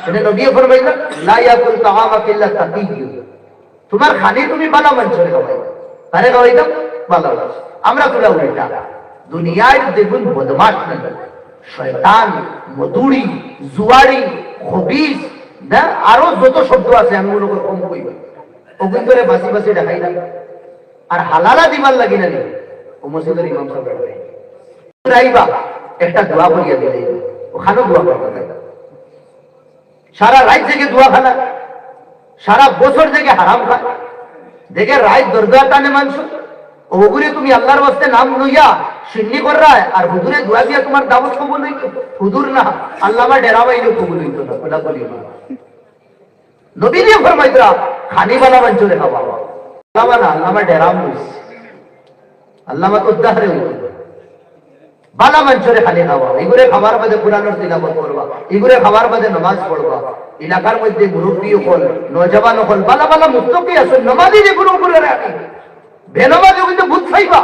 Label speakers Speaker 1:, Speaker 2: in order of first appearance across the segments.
Speaker 1: এটা নবী ফরমাইলেন লা ইয়াকুল তাআমাক ইল্লা তাকিয়্যু, তোমার খালি তুমি ভালো মানুষের খাওয়াইবা, তারে খাওয়াইতাম ভালো মানুষ। আমরা পুরা উল্টা, দুনিয়ায় দেখুন বদমাশ নাই, শয়তান, মধুরি, জুয়ারি, খবিস, না আরো যত শব্দ আছে আমি ওগুলো কম কইব, ওগুলো করে বাসি বাসি দেখাই না। আর হালালা দিবার লাগি না নি ও মসজিদের ইমাম সাহেব রাইবা একটা দোয়া করিয়া দিলে ওখানেও দোয়া করতে, সারা রাত থেকে দোয়া খানা, সারা বছর থেকে হারাম খায়, দেখে রাত দরগা টানে মানুষ, ওগুলি তুমি আল্লাহর বাস্তে নাম লইয়া সিন্নি কররা আর হুজুরে দোয়া দিয়া তোমার দাওয়াত কবুল হইতো, হুজুর না আল্লামা ডেরা বাইলেও কবুল হইতো না। ওটা বলি নবী দিয়ে ফরমাইতরা খানিওয়ালা মানুষরে খাওয়া, আল্লামা না আল্লামা ডেরাম হইছে, আল্লামা তো উদ্দাহরে হইতো বালা মানুষরে খালি খাওয়া, এগুলো খাবার বাদে কোরআনের তিলাওয়াত করবা, এগুলো খাবার বাদে নামাজ পড়বা। এলাকার মধ্যে মুরব্বী হল, নওজওয়ান হল, বালা বালা মুত্তাকি আছে, নামাজি যেগুলো উপরে রাখি, বেনামাজি কিন্তু ভূত খাইবা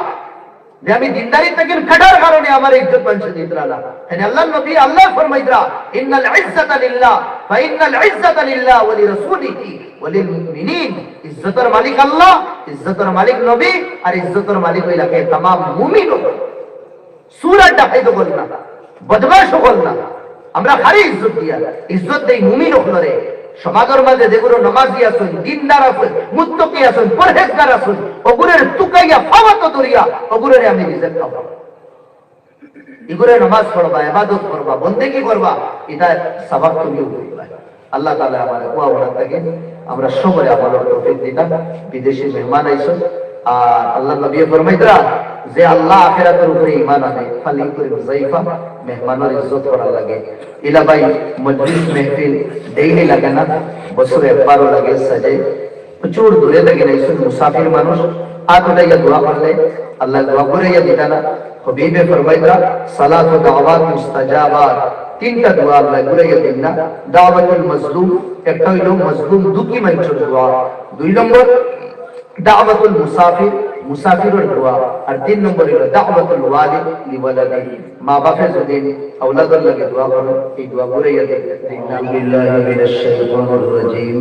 Speaker 1: যে আমি দিনদারি থেকে কাটার কারণে আমার ইজ্জত মানুষ দিতরা না। তাই আল্লাহর নবী আল্লাহ ফরমাইতরা ইন্নাল ইজ্জাতা লিল্লাহ ওয়া ইন্নাল ইজ্জাতা লিল্লাহ ওয়া লিরাসূলিহি ওয়া লিল মুমিনিন, ইজ্জতের মালিক আল্লাহ, ইজ্জতের মালিক নবী, আর ইজ্জতের মালিক হইলা কে तमाम মুমিন। সুরা ডাকাইতো বল না, বদমাশ বল না, আমরা খালি ইজ্জত দিয়া, ইজ্জত দেই মুমিন হলরে। সমাজের মাঝে যেগুলো নামাজি আছেন, দিনদার আছেন, মুত্তাকি আছেন, পরহেজগার আছেন, ওগুলোর তুকাইয়া ফাওয়াত দরিয়া ওগুলোর আমি ইজ্জত পাবো। এগুলো নামাজ পড়বা, ইবাদত করবা, বন্দেগী করবা, এটা সওয়াব তুমি পাইবা। আল্লাহ তাআলা আমাদের ওয়া ওয়া থেকে আমরা সবাই আমাদের তৌফিক দিতাম। বিদেশি মেহমান আইছেন, আর আল্লাহ নবী ফরমাইতরা যে আল্লাহ আখিরাতের উপরে ঈমান আনে খালি করে যাইফা মেহমানের ইজ্জত করা লাগে। ইলা ভাই মজলিস মাহফিল ডেইলি লাগে না, বছরে একবারও লাগে, সাজে প্রচুর দূরে লাগে না, ইসুন মুসাফির মানুষ আতলাইয়া দোয়া করলে আল্লাহ দোয়া করে ইয়া দিতা না। হাবিবে ফরমাইতরা সালাত ও দাওয়াত মুস্তাজাবাত, তিনটা দোয়া আল্লাহ করে ইয়া দিন না। দাওয়াতুল মাজলুম, একটা হইলো মাজলুম দুঃখী মানুষের দোয়া, দুই নম্বর দাওয়াতুল মুসাফির, মুসাফিরের দোয়া, আর তিন নম্বর হলো দাওয়াতুল ওয়ালিদ লিওয়ালাদিহি, মা বাপের যদি আওলাদের লাগে দোয়া করো, এই দোয়া করে ইয়া দিন। বিল্লাহি মিনাশ শাইতানির রাজীম,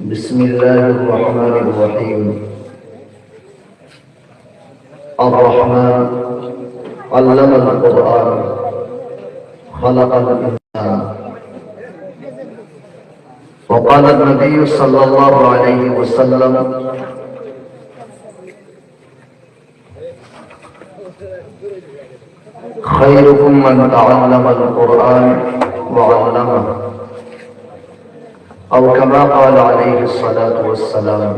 Speaker 1: বিসমিল্লাহির রহমানির রহিম। আর রহমান আল্লামাল কুরআন খালাকাল ইনসান। وقال النبي صلى الله عليه وسلم خيركم من تعلم القرآن وعلمه، أو كما قال عليه الصلاة والسلام.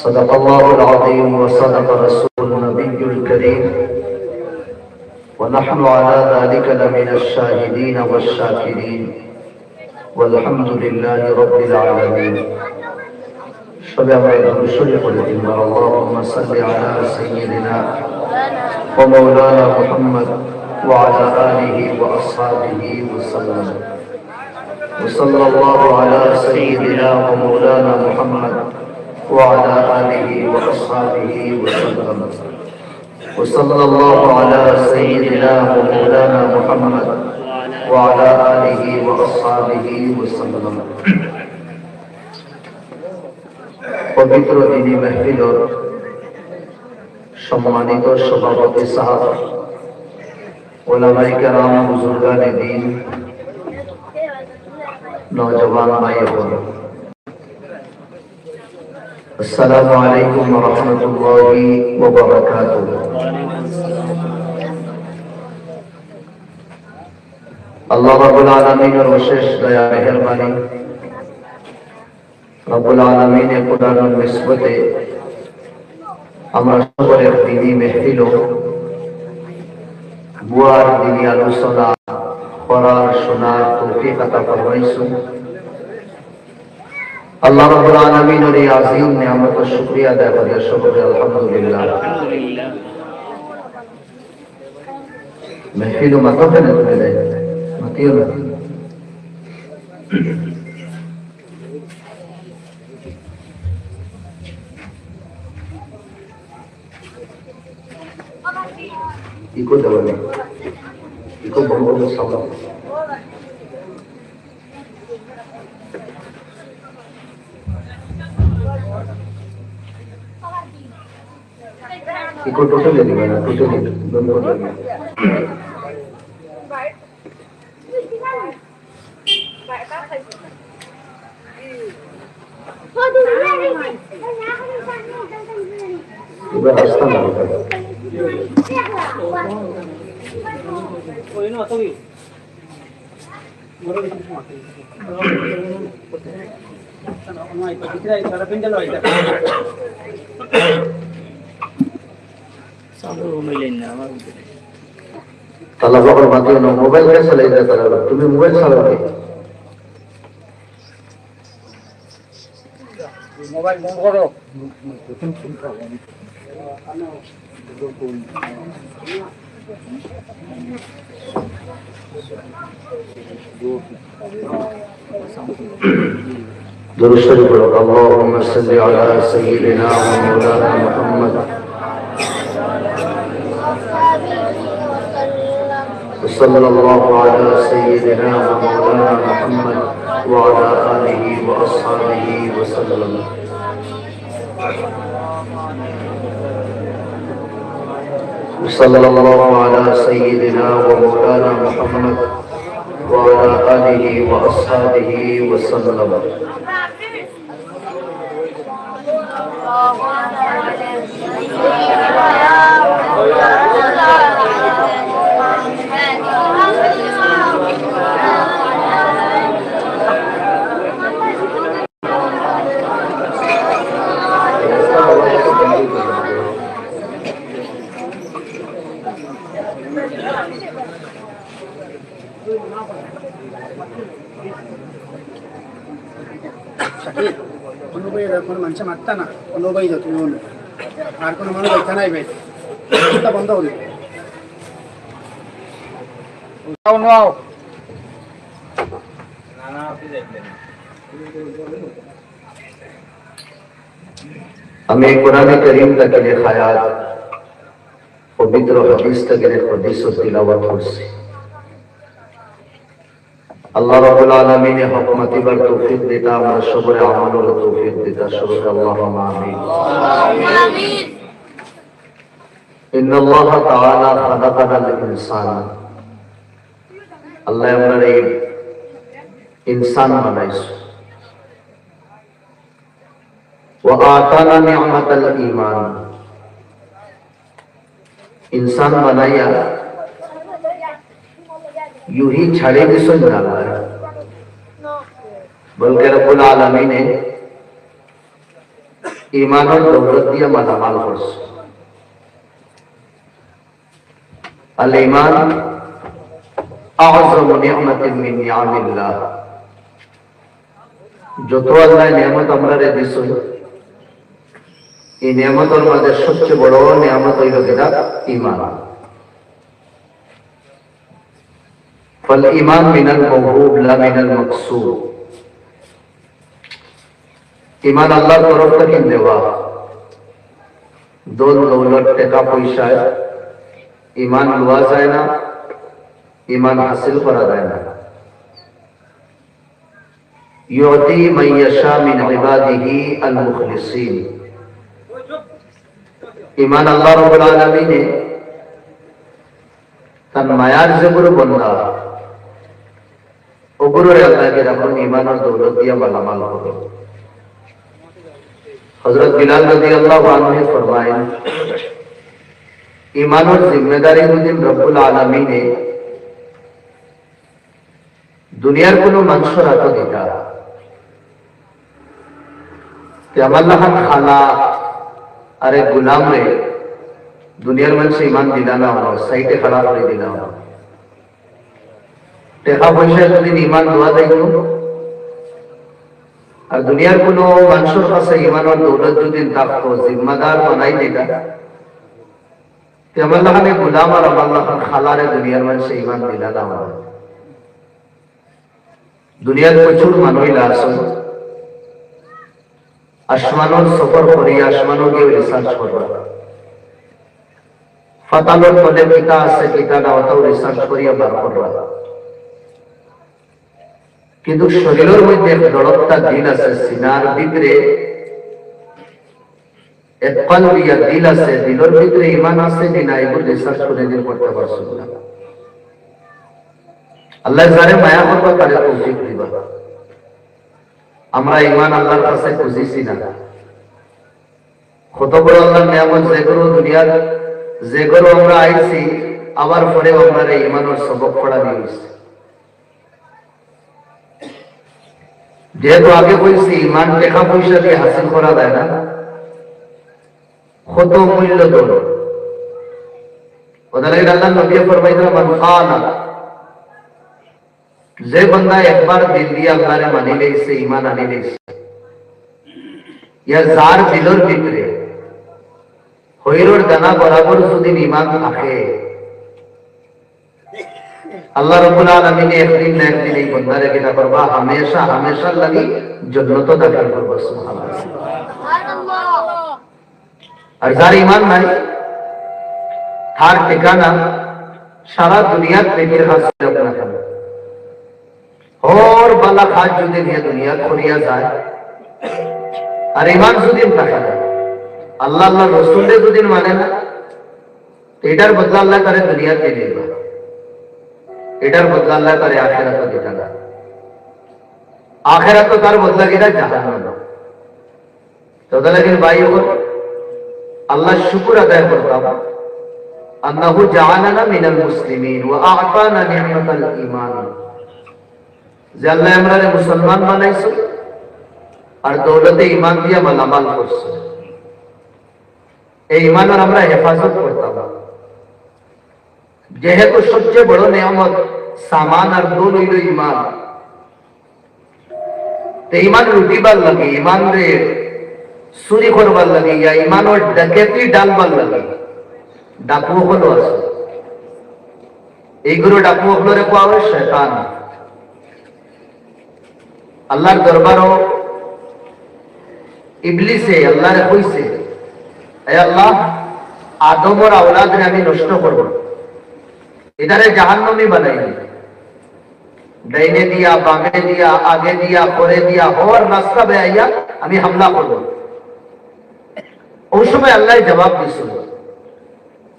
Speaker 1: صدق الله العظيم وصدق رسول النبي الكريم، ونحن على ذلك لمن الشاهدين والشاكرين، والحمد لله رب العالمين. اللهم صل على سيدنا ومولانا محمد وعلى آله وأصحابه وسلم. وصلى الله على سيدنا ومولانا محمد وعلى آله وأصحابه وسلم. وصلى الله على سيدنا ومولانا محمد وعلى آله وأصحابه وسلم. পবিত্র দিনী মাহফিলের সম্মানিত সভাপতি সাহেব, ওলামায়ে কেরাম, বুজুর্গানে দ্বীন, নওজওয়ান ভাই বোন, আসসালামু আলাইকুম ওয়া রাহমাতুল্লাহি ওয়া বারাকাতুহু। আল্লাহ রাব্বুল আলামিনের অশেষ দয়া মেহেরবানি, রব্বুল আলামিনের কোরআনের নিসবতে আমরা সকলের দিনী মাহফিল বুয়ার দিনী আলোচনা করার শোনার তৌফিক আতা ফরমাইছেন। আল্লাহ রাব্বুল আলামিনের এই আযীম নিয়ামতের শুকরিয়া আদায় করি, সকলে আলহামদুলিল্লাহ। মাহফিল মাতবে না তুমি দেয় মাতিও না। ইকো দেওয়া নেই, ইকো বন্ধ করে সামনে इको टोटल ले लिया ना टोटल दोनों को लगे इधर रास्ता लगता है कोई ना तो भी তালা বাবার মাধ্যমে মোবাইল কে চালাই যায় তারা তুমি মোবাইল চালাবে মোবাইল বন্ধ করো درود شریف پڑھو اللهم صل علی سیدنا و مولانا محمد صلی اللہ علی سیدنا و مولانا محمد وعلى آله وأصحابه وسلم صلی اللہ علی سیدنا و مولانا محمد وعلى آله وأصحابه وسلم মানুষ মারতা না কোনো ভাই যত আর কোনো মানুষ হইতা নাই ভাই বন্ধ করি আমি কোরআনে কারীম থেকে খায়াত পবিত্র হাদিস থেকে হাদিস তিলাওয়াত করছি আল্লাহ রাব্বুল আলামিনের হুকুমতি বার তৌফিক দিতা আমরা সবরে আমলের তৌফিক দিতা সবরে আল্লাহুম্মা আমিন আমিন ইন্নাল্লাহ তাআলা খালাকাল ইনসান আল্লাহ আমাদের ইনসান বানাইছে ওয়া আতানা নি'মাতাল ঈমান ইনসান বানাইয়া यूं ही छड़े भी सुन डाला है बल्कि रब्बुल आलमीन ने ईमान और दौलत दिया मालामाल फर्ज अल ईमान अअज़म निअमतिन मिन निअमिल्लाह जो तो अल्लाह नेमत हमरा रे दिसो এই নিয়ামতের মধ্যে সবচেয়ে বড় নিয়ামত হইল কিনা ঈমান فالإيمان من الموهوب لا من المقصود ईमान अल्लाह तरफ तक देवा दो दौलत टेका पैसा ईमान लुआ जाए ना ईमान हासिल करा जाए ना युअती मन यशा मिन इबादिही अल मुखलिसीन ईमान अल्लाह रब्बुल आलमीन ने तन मायार जबुर बंदा ওগুলোরে আল্লাহকে যখন ঈমান আর দৌলত দিয়া মালামাল করো হযরত বিলাল রাদিয়াল্লাহু আনহু ফরমায়েন ঈমান আর জিম্মেদারি যদি রব্বুল আলামিনে দুনিয়ার কোন মানুষের হাতে দিতা তে আল্লাহ খালা আরে গোলাম রে দুনিয়ার মানুষ ঈমান দিলা না সাইটে খাড়া করে দিলা টাকা পয়সা যদি ঈমান দোয়া দেয় আর দুনিয়ার কোন মানুষের কাছে ঈমান আর দৌলত যদি থাকতো জিম্মাদার বানাই দিতা তে আল্লাহ নে গোলাম আর আল্লাহ খালারে দুনিয়ার মানুষ ঈমান দিলা না দুনিয়ার প্রচুর মানুষরা আছে আসমানের সফর করি আসমানও গিয়ে রিসার্চ করবা ফাতালের তলে কিতা আছে কিতা না ওটাও রিসার্চ করিয়া বার করবা কিন্তু শরীরের মধ্যে দড়কটা দিন আছে সিনার ভিতরে এক কলব ইয়া দিল আছে, দিলের ভিতরে ঈমান আছে কি না এগুলো রিসার্চ করে নিয়ে করতে পারছেন না। আল্লাহ যারে মায়া করবে তারে তৌফিক দিবা। আমরা ঈমান আল্লাহর কাছে খুঁজেছি না। কত বড় আল্লাহর নিয়ামত, যে করো দুনিয়ার যে করো আমরা আইছি, আবার পরে আমরা এই ঈমানের সবক পড়া নিয়েছি। যেহেতু আগে বলছি ঈমান টাকা পয়সা দিয়ে হাসিল করা যায় না, কত মূল্য দৌড়। ওদের আল্লাহ নবী ফরমাইছেন মান কানা, যে বান্দা একবার দিল দিয়ে আল্লাহরে মানি লইছে, ঈমান আনি লইছে, ইয়া যার দিলের ভিতরে হইরোর দানা বরাবর যদি ঈমান থাকে, আল্লাহ রাব্বুল আলামিন একদিন না একদিন এই বান্দারে কিনা করবা হামেশা হামেশা লাগি জান্নাত দাখিল করবা। সুবহানাল্লাহ। আর যার ঈমান নাই তার ঠিকানা সারা দুনিয়ার পেটের হাসিল না কেন, और बाला खाज जुदे दिया दुनिया खोलिया जाए और ईमान जुदिन থাকে না, আল্লাহ আল্লাহ রাসূলের যদিন মানে না, এটার বদলা আল্লাহ করে দুনিয়াতে দিবে, এটার বদলা আল্লাহ করে আখিরাতে দিবে না। আখিরাতে তার বদলা কিনা জাহান্নাম। তো লাগেন ভাইও আল্লাহ শুকর আদায় করতাম, আন্নাহু জাআলানা মিনাল মুসলিমিন ওয়া আ'তানা নি'মাতাল ঈমান, যে আল্লাহ আমরারে মুসলমান বানাইছে আর দৌলতে ঈমান দিয়া মালামাল করছে। এই ঈমানের আমরা হেফাজত করতাম, যেহেতু সবচেয়ে বড় নিয়ামত সামান আর দৌল হইল ঈমান। তো ঈমান লুটিবার লাগে, ঈমান রে চুরি করবার লাগে, ইয়া ঈমানের ডাকাতি ডালবার লাগে। ডাকু হলো আছে, এইগুলো ডাকু হলরে কোয়া হয় শয়তান। আল্লাহর দরবারও ইবলিসে আল্লাহরে কইছে, হে আল্লাহ, আদমের আওলাদরে আমি নষ্ট করব, এটারে জাহান্নামী বানাইনি, ডাইনে দিয়া বামে দিয়া আগে দিয়া পরে দিয়া হওয়ার রাস্তা বেআইয়া আমি হামলা করব। ওই সময় আল্লাহ জবাব দিছিল,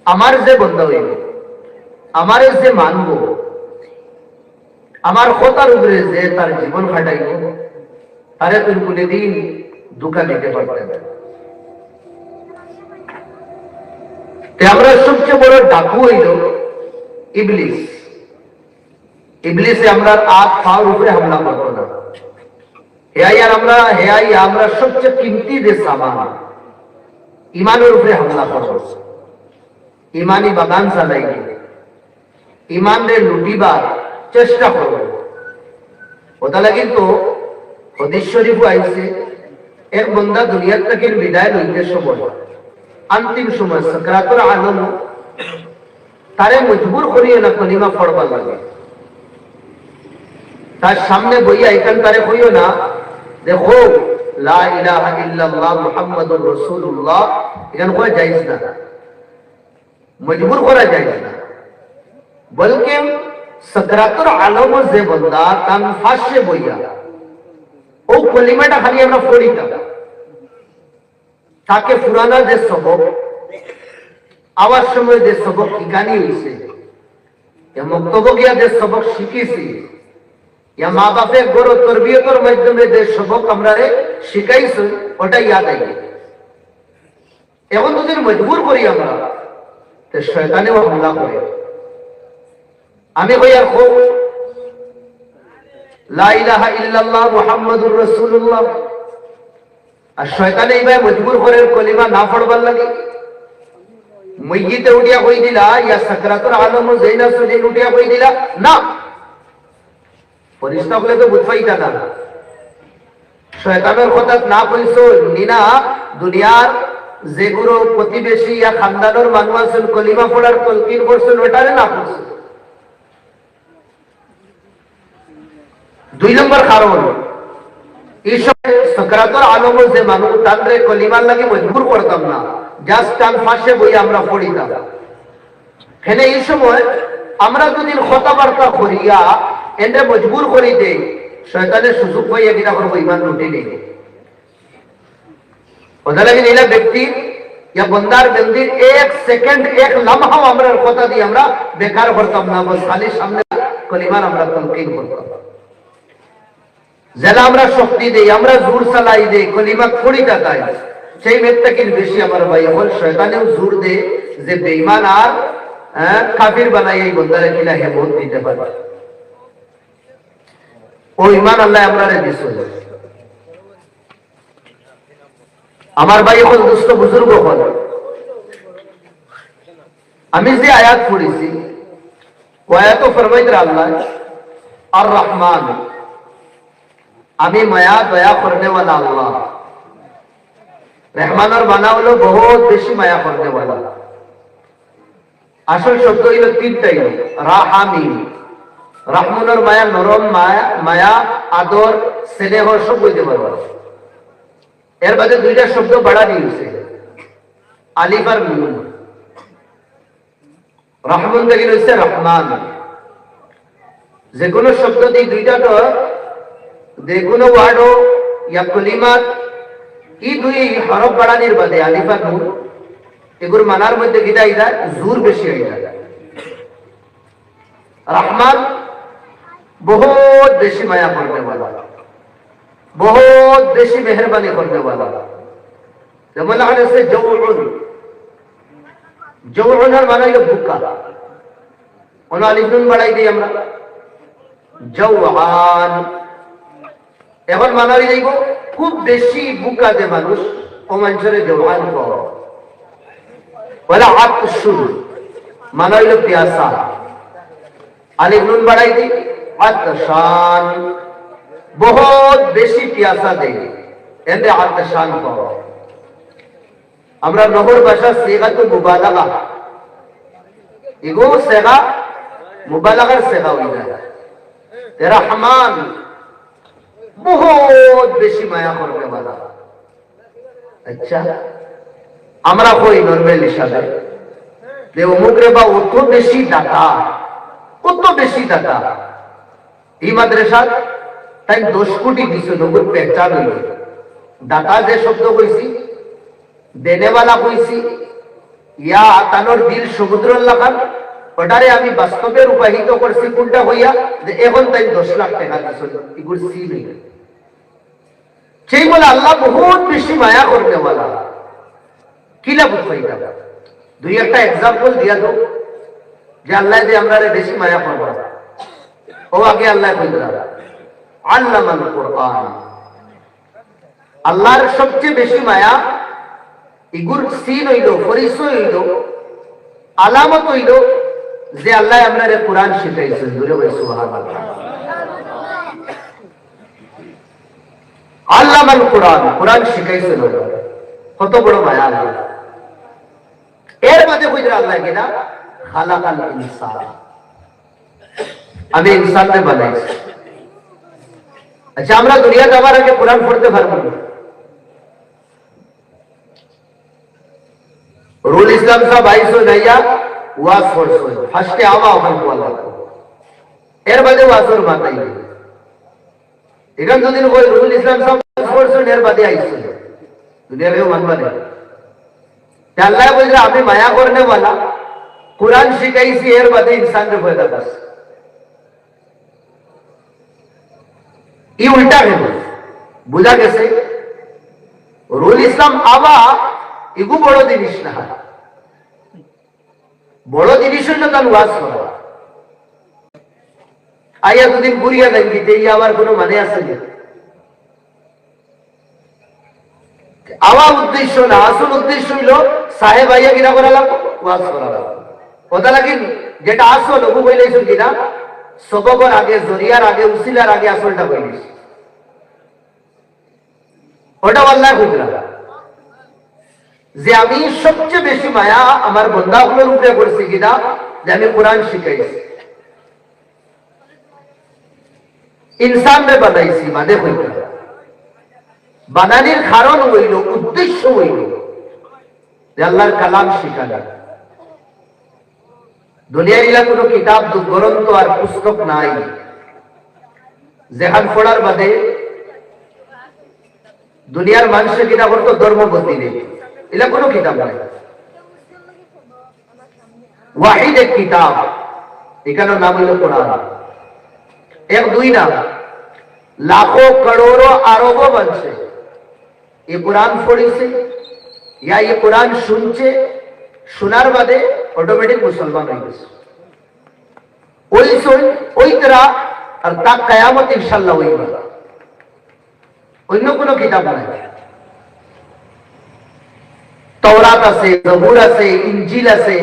Speaker 1: আমার যে বন্ধা হইব, আমারে যে মানব, আমার কথার উপরে যে তার জীবন খাটাইব, তারে তুই কোনদিন ধোঁকা দিতে পারবে না। আমরা সবচেয়ে বড় ডাকু হইল ইবলিস। ইবলিসে আমরা আট পাওয়ার উপরে হামলা করবো না। আমরা সবচেয়ে কিমতি যে সামান ইমানের উপরে হামলা করবো, ইমানি বাগান চালাই, ইমানরে লুটিবার চেষ্টা করবো। ওটা লাগে তো হাদিস শরীফও আইছে, এক বন্দা দুনিয়ার থেকে বিদায় লইতে সময়, अंतिम समय सकरातुल आलम तारे मजबूर करिए ना कलिमा पढ़वा लगे, तार सामने बइया एखान तारे कइयो ना देखो ला इलाहा इल्लल्लाह मुहम्मदुर रासूलुल्लाह, एखान कोई जायज ना, मजबूर करा जायज ना, बल्कि सकरातुल आलम जे बंदा तान फाशे बइया ओ कलिमाटा खाली আমরা পড়িতাম, তাকে পুরানা যে সবক আওয়ার সময় যে সবক ঠিকানি হয়েছে, মক্তব্য গিয়া যে সবক শিখেছি, মা বাপের গড় তরবিয়তের মাধ্যমে যে সবক আমরা শিখাইছি ওটা ইয়াদ আই। এখন যদি মজবুর করি আমরা, তো শয়তানেও হামলা করে। আমি কই আর খুব লা ইলাহা ইল্লাল্লাহ মুহাম্মাদুর রাসূলুল্লাহ, আর শয়তানে এইভাবে মজবুর করে কলিমা না পড়বার লাগে। মসজিদে উঠিয়া কই দিলা ইয়া সাকরাতুল আলম জাইনা সুদিন উঠিয়া কই দিলা না, ফরিস্তা বলে তো বুঝাইতা না, শয়তানের কথা না কইছো নিনা দুনিয়ার যেগুলো প্রতিবেশী ইয়া খানদানের মানুষ আছেন কলিমা পড়ার তলকিন করছেন ওটারে না করছে। 2 নম্বর কারণ এই সময় সাকরাতুল আলম যে মানুষ তাদের কলিমার লাগি মজবুর করতাম না, জাস্ট টান ফাঁসে বই আমরা পড়িতাম। এখানে এই সময় আমরা যদি কথাবার্তা করিয়া এনে মজবুর করি দেই, শয়তানের সুযোগ পাইয়া কিনা করবো ইমান লুটে নেই। ওটা লাগে নিলা ব্যক্তি या बंदार बंदिर एक सेकंड एक लम्हा আমরা কথা দিয়ে আমরা বেকার করতাম না, বস খালি সামনে কলিমার আমরা তলকিন করতাম। যারা আমরা শক্তি দেই, আমরা জোর চালাই দেই, কলিমা খড়ি কাটাই, সেই ব্যক্তির বেশি আমার ভাই এখন শয়তানেও জোর দেয় যে বেঈমান আর কাফির বানাই এই বন্দারে কিনা হেমত দিতে পারে। ও ঈমান আল্লাহ আমরারে দিছিল। আমার ভাই এখন দুস্থ বুজুর্গ হল, আমি যে আয়াত পড়েছি ও আয়াত ফরমাইতে আল্লাহ আর রহমান, আমি মায়া দয়া করনে वाला আল্লাহ। রহমানের মানা হলো বহুত বেশি মায়া করনে वाला। আসল শব্দ হইল তিনটাই, রাহামিন। রহমানের মায়া নরম মায়া, মায়া আদর স্নেহ সব হইতে পারবে। এর বাদে দুইটা শব্দ বাড়া দিয়েছে, আলিফ আর মিম। রহমান থেকে হচ্ছে রহমান। যে কোনো শব্দ দিয়ে দুইটা তো যে কোনো ওয়ার্ড ইয়া কলিমাত এই দুই হরফ বাড়ানির বাদে আলিফ আর নুন এগুলোর মানার মধ্যে গিদা ইদা জোর বেশি হয়ে যায়। রহমান বহুত বেশি মায়া করতে वाला, बहुत बेशी मेहरबानी करने वाला। যেমন আছে জওউন, জওউনের মানে হলো ভুকা। ওনা আলিফ নুন বাড়াই দিই আমরা জওয়ান। এখন মানালি যাইব খুব বেশি বুকা যে মানুষ ও মানুষের জওয়ান কর। বলে আতশুন মানে হলো পিয়াসা, আলিফ নুন বাড়াই দিই আতশান, बहुत বেশি পিয়াসা দেয় এতে আতশান পাওয়া। আমরা নহর ভাষা সিগাতুল মুবালাগা, এগো সিগা মুবালাগার সিগা হই যায়। রহমান बहुत বেশি মায়া করবে वाला। আচ্ছা আমরা কই নরমাল হিসাবে যে অমুক রে বা অত বেশি দাতা, কত বেশি দাতা। এই মাদ্রাসা তাই 10 কোটি দিছে নগর পেচান হইল। দাতা যে শব্দ কইছি, দেনেওয়ালা কইছি, ইয়া তানোর দিল সমুদ্র লাগান, ওটারে আমি বাস্তবে রূপায়িত করছি কোনটা হইয়া যে এখন তাই 10 লাখ টাকা দিছে। এগুলো সি নেই। সেই বলে আল্লাহ বহুত বেশি মায়া করতে वाला। কি লাভ হইতা? দুই একটা एग्जांपल দিয়া দাও যে আল্লাহ যে আমরারে বেশি মায়া করবে। ও আগে আল্লাহ কইরা আল্লামাল কুরআন, আল্লাহর সবচেয়ে বেশি মায়া ইগুর সিন হইল, পরিচয় হইল, আলামত হইল যে আল্লাহ আমরারে কোরআন শিখাইছেন। জোরে বলি সুবহানাল্লাহ। আল্লামাল কুরআন, কোরআন শিখাইছেন, কত বড় মায়া আল্লাহ। এর মধ্যে কইরা আল্লাহ কিনা খালাকাল ইনসান, আমি ইনসানকে বানাইছি। আচ্ছা আমরা দুনিয়াতে আবার আগে কোরআন পড়তে পারবো না। রুল ইসলাম সাহেব আইসো নাইয়া ওয়াজ করছো, ফার্স্টে আওয়া ওখান বলা, এর বাদে ওয়াজর মাতাই। এখান দুদিন কই রুল ইসলাম সাহেব ওয়াজ করছো, এর বাদে আইসো, দুনিয়া কেউ মানবা না। আল্লাহ বলছে আমি মায়া করনে वाला, কোরআন শিখাইছি, এর বাদে ইনসানকে পয়দা করছি। এই উল্টা গেল, বুঝা গেছে? রুল ইসলাম আবা এগু বড় জিনিস না, বড় জিনিস হইল তার ওয়াজ করা। আইয়া দুদিন ঘুরিয়া দেখবি এই আবার কোনো মানে আছে না। আওয়া উদ্দেশ্য না, আসল উদ্দেশ্য হইল সাহেব আইয়া কিনা করা লাগবো, ওয়াজ করা লাগবো। কথা লাগে যেটা আসল ওগু বইলেছেন কিনা সববের আগে, জরিয়ার আগে, উসিলার আগে আসলটা বইলিস, ওটা আল্লাহ বুঝলা যে আমি সবচেয়ে বেশি মায়া আমার বন্দাগুলোর উপরে করছি কিনা যে আমি কোরআন শিখাইছি, ইনসানরে বানাইছি। মানে হইল বানানির কারণ হইল, উদ্দেশ্য হইল যে আল্লাহর কালাম শিখানো। দুনিয়ার ইলা কোনো কিতাব গ্রন্থ আর পুস্তক নাই যেখান পড়ার বাদে দুনিয়ার মানুষের কিনা করতো ধর্ম বদলি নেই। এলা কোনো কিতাব নাই। ওয়াহিদ এক কিতাব, এখানে নাম হইল কোরআন। এক দুই না, লাখো করোড়ো আরবো বলছে ये कुरान पढ़िছে या ये कुरान শুনছে, শোনার বাদে অটোমেটিক মুসলমান হয়ে গেছে। ওই তারা আর তা কিয়ামত ইনশাআল্লাহ হইবে। অন্য কোনো কিতাব নাই। তাওরাত আছে, জবুর আছে, ইনজিল আছে।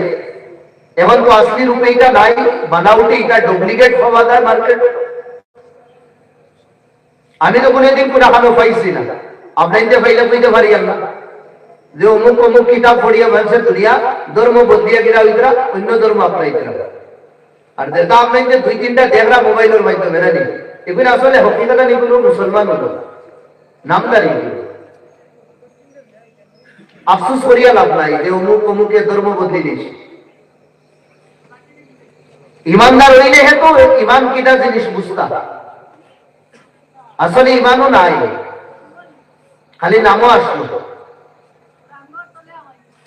Speaker 1: এখন তো আসলি রূপে এটা নাই, বানাউটি এটা ডুপ্লিকেট পাওয়া যায় মার্কেট। আমি তো কোনোদিন কোরআনও পাইছি না। আপনাইতে পাইলে কইতে পারি আমরা যে অমুক অমুক কিতাব পড়িয়া মানুষের দুনিয়া ধর্ম বদলিয়া গিরা হইতরা, অন্য ধর্ম আপনাইতরা। আর যেটা আপনাইতে দুই তিনটা দেখরা মোবাইলের মাধ্যমে না নি, এগুলো আসলে হকিকতা নিগুলো মুসলমান হলো নামদারি। আফসোস করিয়া লাভ নাই যে অমুক অমুকের ধর্ম বদলি দিয়েছে। ইমানদার হইলে হে তো ইমান কিটা জিনিস বুঝতা, আসলে ইমানও নাই, খালি নামও আসলো।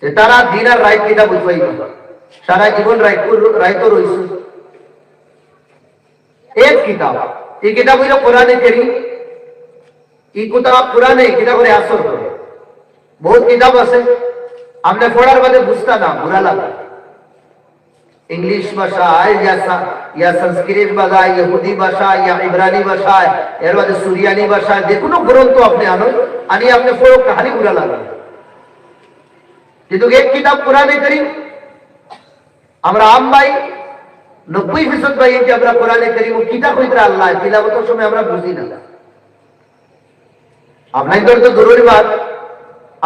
Speaker 1: তারা দিন আর রাইট কিটা বুঝবাই না, সারা জীবন রাইতো রয়েছে। এক কিতাব, এই কিতাব হইল কোরআনে কারীম। এই কিতাব কোরআনে কিতাব করে আসর করে। বহুত কিতাব আছে, আমরা পড়ার বাদে বুঝতা না, বুড়া লাগে। इंग्लिश भाषा या संस्कृत भाषा, यहूदी भाषा या इब्रानी भाषा, এর বাদে সুরিয়ানি ভাষা, যে কোনো গ্রন্থ আপনি আনি আপনি পড়ো, কাহানি বুড়া লাগে। কিন্তু এক কিতাব কোরআনে কারীম, আমরা আম ভাই 90% ভাই যে আমরা কোরআনে কারীম কিতাব হইতে আল্লাহ তিলাওয়াতের সময় আমরা বুঝি না। আপনাদের তো জরুরি বাত,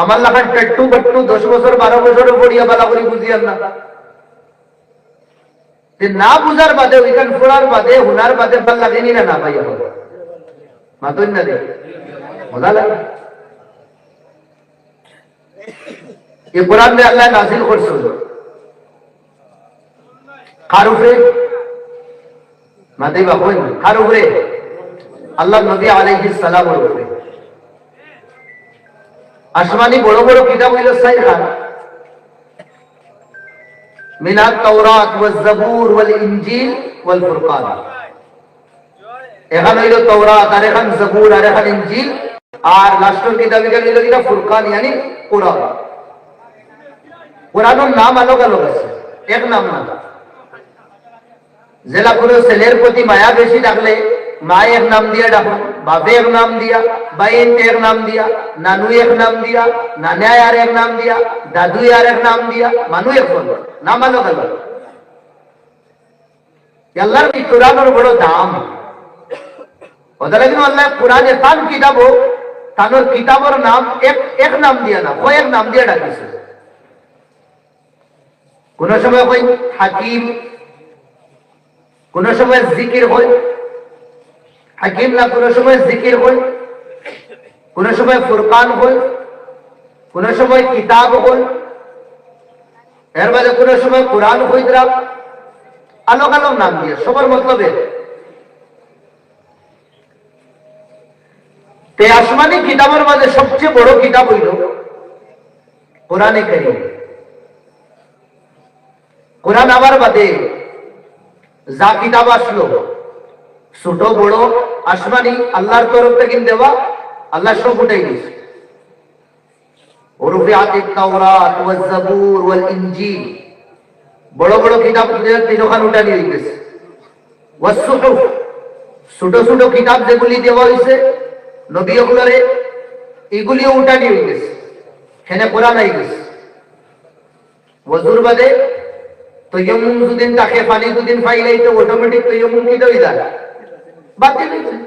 Speaker 1: আমার লাগান টট্টু বট্টু 10 বছর 12 বছর পড়িয়া বালা করে বুঝিয়ান না। না বুঝার বাদে ওইখান ফোড়ার বাদে হুনার বাদে ভাল লাগেনি না না ভাইয়া মাতুন না দেখ মজা লাগে। ये कुरान में अल्लाह नाजिल करছে কার উপরে? মাতাই বাবা কার উপরে? আল্লাহ নবী আলাইহিস সালামের উপরে। আসমানি বড় বড় কিতাব হইল 6 খান, من التوراة والزبور والإنجيل والفرقان। এখানে হইল তাওরাত, আর এখানে জবুর, আর এখানে ইনজিল, আর লাস্টের কিতাব এখানে হইল কিনা ফুরকান, yani কোরআন। কোরআনের নাম আলাদা আলাদা আছে, এক নাম না। জেলা কোনো ছেলের প্রতি মায়া বেশি থাকলে মা এক নাম দিয়া ডাকো, বাপে এক নাম দিয়া, বাইন এক নাম দিয়া, নানু এক নাম দিয়া, নানা আর এক নাম দিয়া, দাদু আর এক নাম দিয়া, মানু এক নাম আলাদা আলাদা। আল্লাহর এই কোরআনের বড় দাম। ওদের কিন্তু আল্লাহ কোরআনে তান কিতাব, তানোর কিতাবের নাম এক নাম দিয়া না, কয়েক নাম দিয়া ডাকিছে। কোন সময় কই হাকিম, কোন সময় জিকির হয় হাকিম না, কোন সময় জিকির হয়, কোন সময় ফুরকান হয়, কোন সময় কিতাব হয়, এর বাদে কোন সময় কোরআন হয়। আলোক আলোক নাম দিয়ে সবার মতলবে। তে আসমানি কিতাবের মাঝে সবচেয়ে বড় কিতাব হইল কোরআনে কারীম। কোরআন আবার বাদে যা কিতাব আসলো ছোট বড় আসমানি আল্লাহর তরফ থেকে দেওয়া, আল্লাহ সব উঠাই দিয়েছে। ওরফিআতিত তাওরাত ওয়াজ জাবুর ওয়াল ইনজিল, বড় বড় কিতাব তিনখান উঠা নিয়ে গেছে। ওয়াস সুহুফ, ছোট ছোট কিতাব যেগুলি দেওয়া হয়েছে নবী ওগুলোরে, এগুলিও উঠা নিয়ে গেছে। এখানে কোরআন আই গেছে। ওয়াজুর বাদে তৈয়মুম দুদিন তাকে পানি দুদিন ফাইলাই তো অটোমেটিক তৈয়মুম কি হয়ে যায়, বাতিল হয়ে যায়।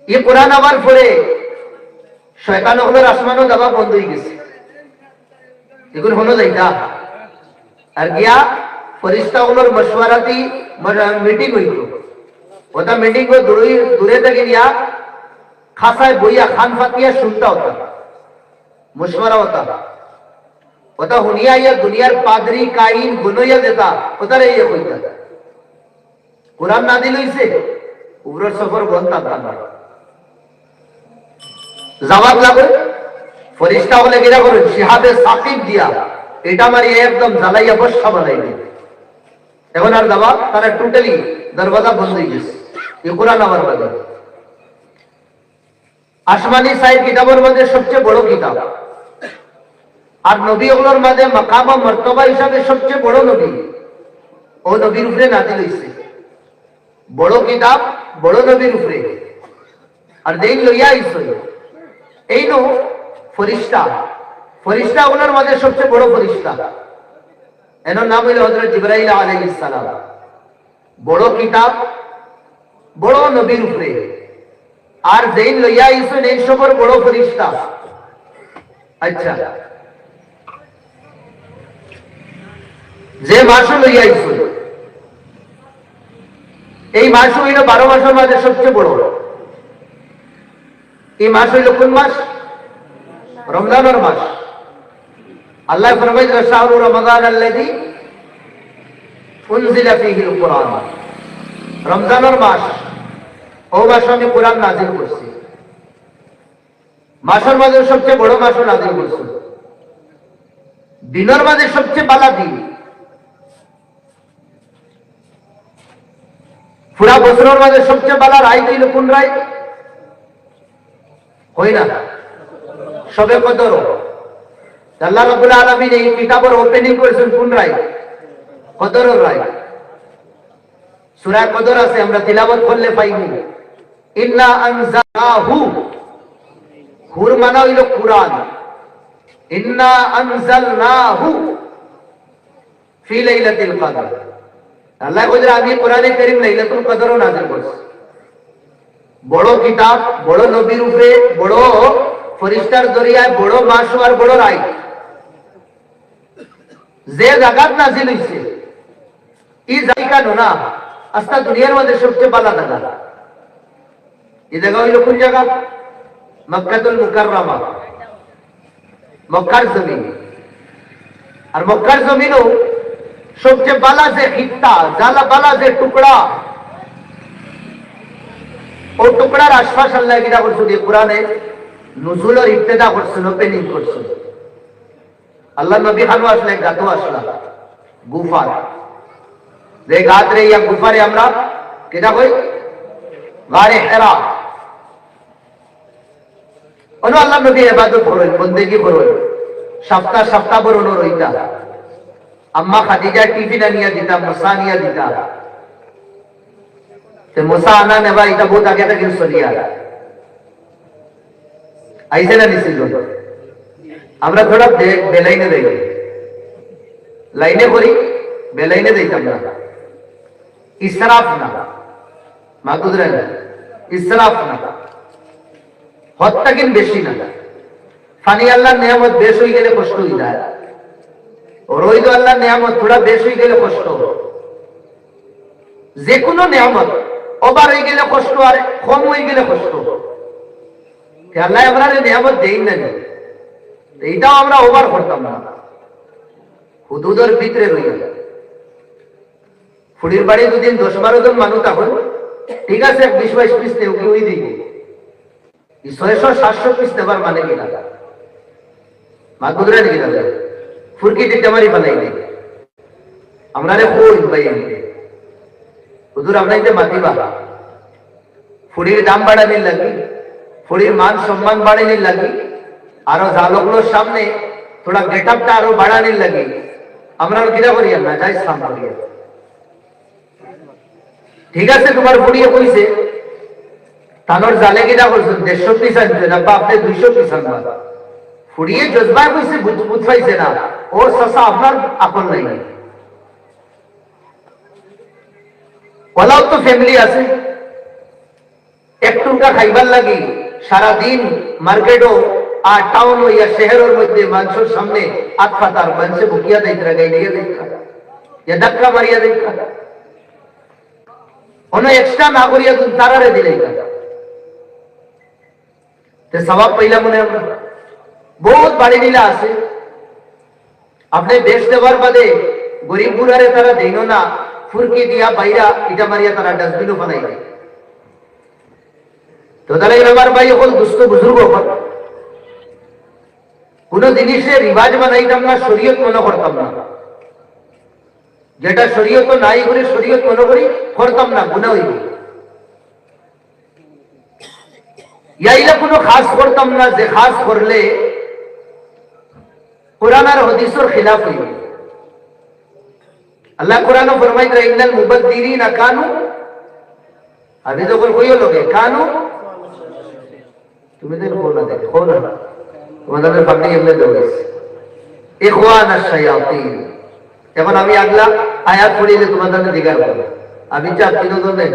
Speaker 1: এই কোরআন আবার পরে শয়তান ওগুলোর আসমানও যাওয়া বন্ধ হয়ে গেছে, এগুলো হলো যাইতা। আর গিয়া ফরিস্তা ওগুলোর মশওয়ারাতি মিটিং হইত। ওটা মিটিং দূরে থেকে গিয়া খাসায় বইয়া খান ফাতিয়া শুনতা হতা, মশওয়ারা হতা। ওটা হুনিয়া ইয়া দুনিয়ার পাদরি কাইন গুনইয়া দেতা, ওটারে ইয়ে কইতা। কোরআন নাজিল হইছে, উপরের সফর বন্ধ থাকতা না, যাওয়ার লাগে ফরিস্তা হলে কিরা করুন শিহাবে সাকিব দিয়া এটা মারি একদম জ্বালাইয়া বসা বানাইবে। এখন আর দাবা তারা টোটালি দরওয়াজা বন্ধ হয়ে গেছে। এই কোরআন আমার বাদে আসমানি সাইড কিতাবের মধ্যে সবচেয়ে বড় কিতাব, আর নবী ওগুলোর মাঝে মাকাম ও মর্তবা হিসাবে সবচেয়ে বড় নবী ও নবীর উপরে নাজিল হইছে। বড় কিতাব বড় নবীর উপরে, আর যেই লইয়া আইছে এই নো ফরিস্তা, ফরিস্তা ওগুলোর মাঝে সবচেয়ে বড় ফরিস্তা, এর নাম হইল হযরত জিবরাইল আলাইহিস সালাম। বড় কিতাব বড় নবীর উপরে, আর যেই লইয়া আইছে এই সবর বড় ফরিস্তা। আচ্ছা, যে মাস লইয়া আইছে এই মাস হইল 12 মাসের মাঝে সবচেয়ে বড়। এই মাস হইল কোন মাস? রমজানের মাস। আল্লাহ ফরমাইলেন শাহরু রমাদান আল্লাযী উনজিলা ফীহিল কুরআন। রমজানের মাস, ও মাসে আমি কোরআন নাযিল করছি। মাসের মাঝে সবচেয়ে বড় মাস নাযিল করছি। দিনের মাঝে সবচেয়ে বালা দিন, পুরা বছরের মাঝে সবচেয়ে বালা রায় দিল কোন রায়? হই না সবে কদর। আল্লাহ রাব্বুল আলামিন এই কিতাবের ওপেনিং করেছেন কোন রায়? কদরের রায়। সূরা কদর আছে, আমরা তিলাওয়াত করলে পাইনি ইন্না আনজালনাহু, হুর মানে হইল কুরআন। ইন্না আনজালনাহু ফি লাইলাতিল কদর। আল্লাহ বলেন আমি কোরআনে কারীম লাইলাতুল কদরও নাযিল করছি। বড় কিতাব, বড় নবীর উপরে, বড় ফেরেশতার জরিয়ায়, বড় মাস আর বড় রায়। যে জায়গাত নাযিল হইছে এই জায়গা না আস্তা দুনিয়ার মধ্যে সবচেয়ে ভালো জায়গা। এই জায়গা হইল কোন জায়গা? মক্কাতুল মুকাররমা, মক্কার জমিন। আর মক্কার জমিনও সবচেয়ে বালা যে খিত্তা, জালা বালা যে টুকরা, ও টুকরার আশপাশ আল্লাহ কিরা করছেন এই কোরআনে নুজুলের ইবতিদা করছেন, ওপেনিং করছেন। আল্লাহ নবী খানু আসলে গাতো আসলা গুফা, যে গাত রে ইয়া গুফারে আমরা কিটা কই গারে হেরা। অনু আল্লাহ নবী ইবাদত করেন, বন্দেগি করেন, সপ্তাহ সপ্তাহ বড় রইতা। আম্মা খাদিজা টিভি না নিয়া দিতা, মুসা নিয়া দিতা। তে মুসা আনা নেবা এটা বহুত আগে থেকে চলিয়া আইসে না নিছিল। আমরা থোড়া বেলাইনে দেই, লাইনে করি, বেলাইনে দিতাম না। ইসরাফ না, মাকুদরা না, ইসরাফ না, হত্যা কিন্তু বেশি না। ফানি আল্লাহর নিয়ামত বেশ হয়ে গেলে কষ্ট হয়ে যায়, রইদ আল্লাহর নিয়ামত থোড়া বেশ হয়ে গেলে কষ্ট। যে কোনো নিয়ামত ওভার হয়ে গেলে কষ্ট, আর কম হয়ে গেলে কষ্ট। আল্লাহ আমরা নিয়ামত দেই না, এইটাও আমরা ওভার করতাম না, হুদুদের ভিতরে রইয়া। ফুড়ির বাড়ি দুদিন 10-12 জন মানুষ তখন ঠিক আছে, 20-22 পিস নেও কি ওই দিই 600-700 পিস নেবার মানে কিনা মা কুদরা দিকে না ফুরকি দিতে মারি বানাই নেই আমরা রে কই ভাই হুজুর আপনাইতে মাতিবা। ফুড়ির দাম বাড়ানির লাগি, ফুড়ির মান সম্মান বাড়ানির লাগি, আরো জালকগুলোর সামনে থোড়া গেটআপটা আরো বাড়ানির লাগি আমরা কিরা করি না যাই সাম করি। ঠিক আছে, তোমার ফুড়িয়ে কইছে তানোর জালে কিনা করছেন 150 পিস আনছে না বা আপনি 200 পিস আনবা। ফুড়িয়ে জজবায় কইছে বুঝ পাইছে না, ও সসা আপনার আপন নাই। ওলাও তো ফ্যামিলি আছে, একটুকা খাইবার লাগি সারাদিন মার্কেটও আর টাউন ইয়া শহরের মধ্যে মানুষের সামনে আতফাতার মানুষে বুকিয়া দিতে গাই দিয়ে দেখা ইয়া ধাক্কা মারিয়া দেখা অন্য এক্সট্রা না করিয়া তুমি তারারে দিলে সবাব পাইলা মনে আমরা বহুত বাড়ি নীলা আছে। আপনি বেশ দেওয়ার বাদে গরিব বুড়ারে তারা দিন না, ফুরকি দিয়া বাইরা ইটা মারিয়া তারা ডাস্টবিনও বানাই দেয়। তো তাহলে আমার ভাই এখন দুস্থ বুজুর্গ কোন জিনিসে রিবাজ বানাইতাম না, শরীয়ত মনে করতাম না। যেটা শরীয়ত নাই করে শরীয়ত মনে করি করতাম না, গুনাহ হইব। ইয়াইলা কোনো খাস করতাম না, যে খাস করলে কোরআন আর হাদিসের খিলাফ হইবে। আল্লাহ কোরআনে ফরমাইছে ইন্নাল মুবাদদিরিনা কানু, আবি যখন কইও লোকে কানু, তুমি দেখো না, দেখো না তোমাদের পাবলি এমনি দৌড়েছে ইখওয়ান আশ-শায়াতিন। এখন আমি আগলা আয়াত পড়িলে তোমাদের জিজ্ঞাসা করব, আমি চাপ তিনজনে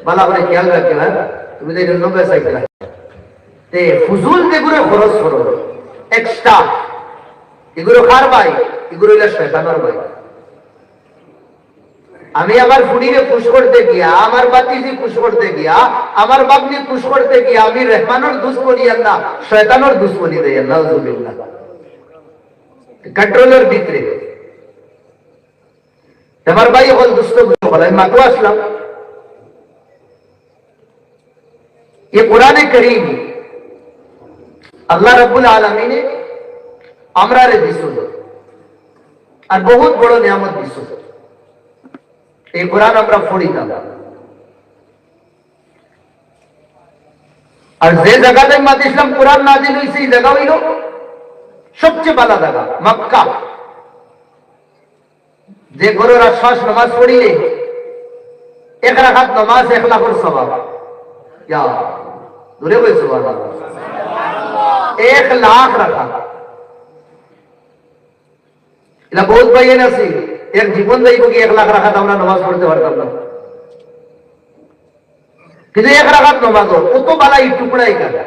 Speaker 1: ভালো করে খেয়াল রাখবে। হ্যাঁ, তুমি তো এর নম্বর সাইকেল তে ফুজুল যেগুলো খরচ করো এক্সট্রা, এগুলো কার ভাই? এগুলো হইলো শয়তানের ভাই। আমি আমার ফুড়িকে খুশ করতে গিয়া, আমার বাতিজি খুশ করতে গিয়া, আমার বাপনি খুশ করতে গিয়া আমি রহমানের দুশ্মনী না শয়তানের দুশ্মনী দেই। নাউযুবিল্লাহ। কন্ট্রোলের ভিতরে আমার ভাই হল দুষ্ট বলে আমি মাত্র আসলাম। ये कुरान करीम আল্লাহ রাব্বুল আলামিনে আমরারে দিছিল আর বহুত বড় নিয়ামত দিছিল। এই কোরআন আমরা পড়ি না, আর যে জায়গাতে মাত ইসলাম কোরআন নাজিল হইছে এই জায়গা হইল সবচেয়ে ভালো জায়গা মক্কা। যে গরুর আশ্বাস নামাজ পড়িলে 1 রাকাত নামাজ 1 লাখের সওয়াব। ইয়া দূরে বই সুবহানাল্লাহ, 1 লাখ রাকাত। এটা বহুত বাইন আছে, এক জীবন যাইব কি 1 লাখ রাকাত আমরা নামাজ পড়তে পারতাম না। কিন্তু 1 রাকাত নামাজ কত বালা এই টুকরাই কাটা।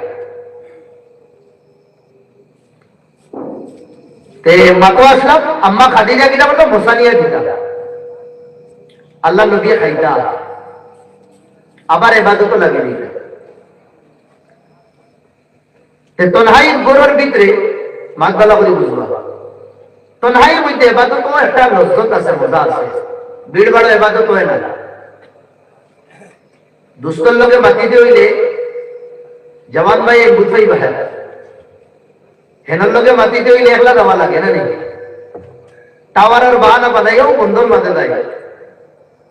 Speaker 1: তে মাতো আসলাম আম্মা খাদিজা কিটা বলতো মুসানিয়া কিটা আল্লাহ নবী খাইতা আবার ইবাদত লাগে দিতা। তে তনহাই গরুর ভিতরে মাগবালা করে বুঝবা, তনহাইয়ের মধ্যে ইবাদত একটা লজ্জত আছে, মজা আছে। ভিড় ভাড় ইবাদত হয় না। দুস্তর লোকে মাতিতে হইলে জওয়ান ভাই এক বুঝাই বাহার, হেনার লোকে মাতিতে হইলে একলা দেওয়া লাগে না নাকি? টাওয়ারের বাহানা বানাইও বন্ধর মাতে দেয়,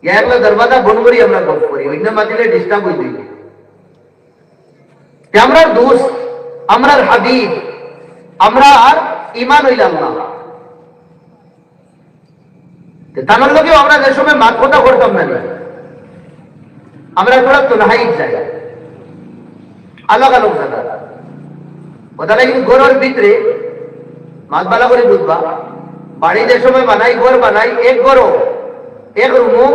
Speaker 1: একলা দরবাজা বন্ধ করি আমরা গপ করি, অন্য মাতিলে ডিস্টার্ব হয়ে যাই। আমরা দোস্ত, আমরা হাবিব, আমরা আর ইমান হইল আল্লাহ। তার লোকেও আমরা যে সময় মাত কথা করতাম না, আমরা থোড়া তনহাই যাই, আলাদা আলাদা জায়গা। ওটা কিন্তু গরুর ভিতরে মাত বালা করে বুঝবা, বাড়ি যে সময় বানাই ঘর বানাই, এক গরো এক রুমও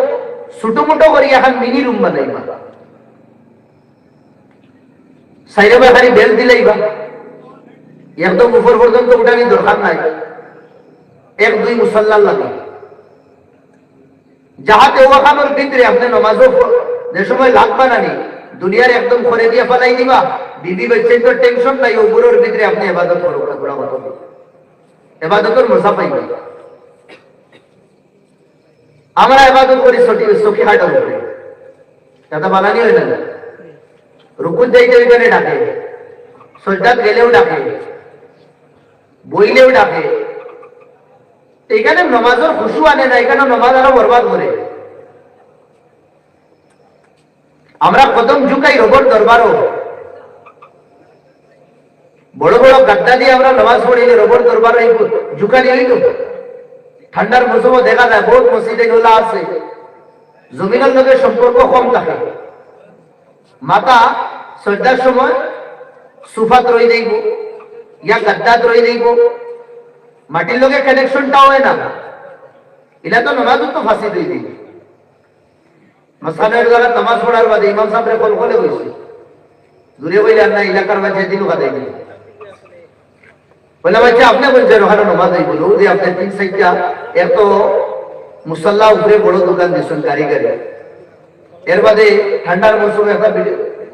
Speaker 1: ছোট মোটো করি এখন মিনি রুম বানাইবা, সাইডে বা খালি বেল দিলেইবা, একদম উপর পর্যন্ত উঠানি দরকার নাই, 1-2 মুসল্লা লাগে। যাহাতে ওখানোর ভিতরে আপনি নমাজও যে সময় লাগবা না, দুনিয়ার একদম করে দিয়ে ফেলাই দিবা, বিবি বাচ্চাই তো টেনশন নাই, ওগুলোর ভিতরে আপনি ইবাদত করো, ইবাদতের মজা পাইবে। আমরা ইবাদত করি সখী হাটের উপরে, এটা বানানি হয় না। রুকুত যাইতে ওইখানে ডাকে, সজদাত গেলেও ডাকে, বইলেও ডাকে। এখানে নমাজের খুশু আনে না, এখানে নমাজ আরো বরবাদ করে। আমরা কদম ঝুঁকাই রবর দরবারও, বড় বড় গাড্ডা দিয়ে আমরা নামাজ পড়িলে রবর দরবার ঝুঁকানি হইল। ঠান্ডার মৌসুমও দেখা যায় বহুত মসজিদে গোলা আছে, জমিনের লোকের সম্পর্ক কম থাকে। মাতা সজ্জার সময় সুফাত রই দেব ইয়া গাদ্দাত রই দেব, মাটির লোকের কানেকশনটাও হয় না। এটা তো নামাজ তো ফাঁসি দিয়ে দিবে। মাসানের দ্বারা নামাজ পড়ার বাদে ইমাম সাহেব কল করে বসে দূরে বইলে আর না এলাকার মাঝে দিনও কাটাই দিল। বলে বাচ্চা আপনি বলছেন ওখানে নামাজ এই বলো যে আপনি 3 সাইডটা এত মুসল্লা উপরে বড় দোকান দিচ্ছেন কারিগরি, এর বাদে ঠান্ডার মৌসুমে একটা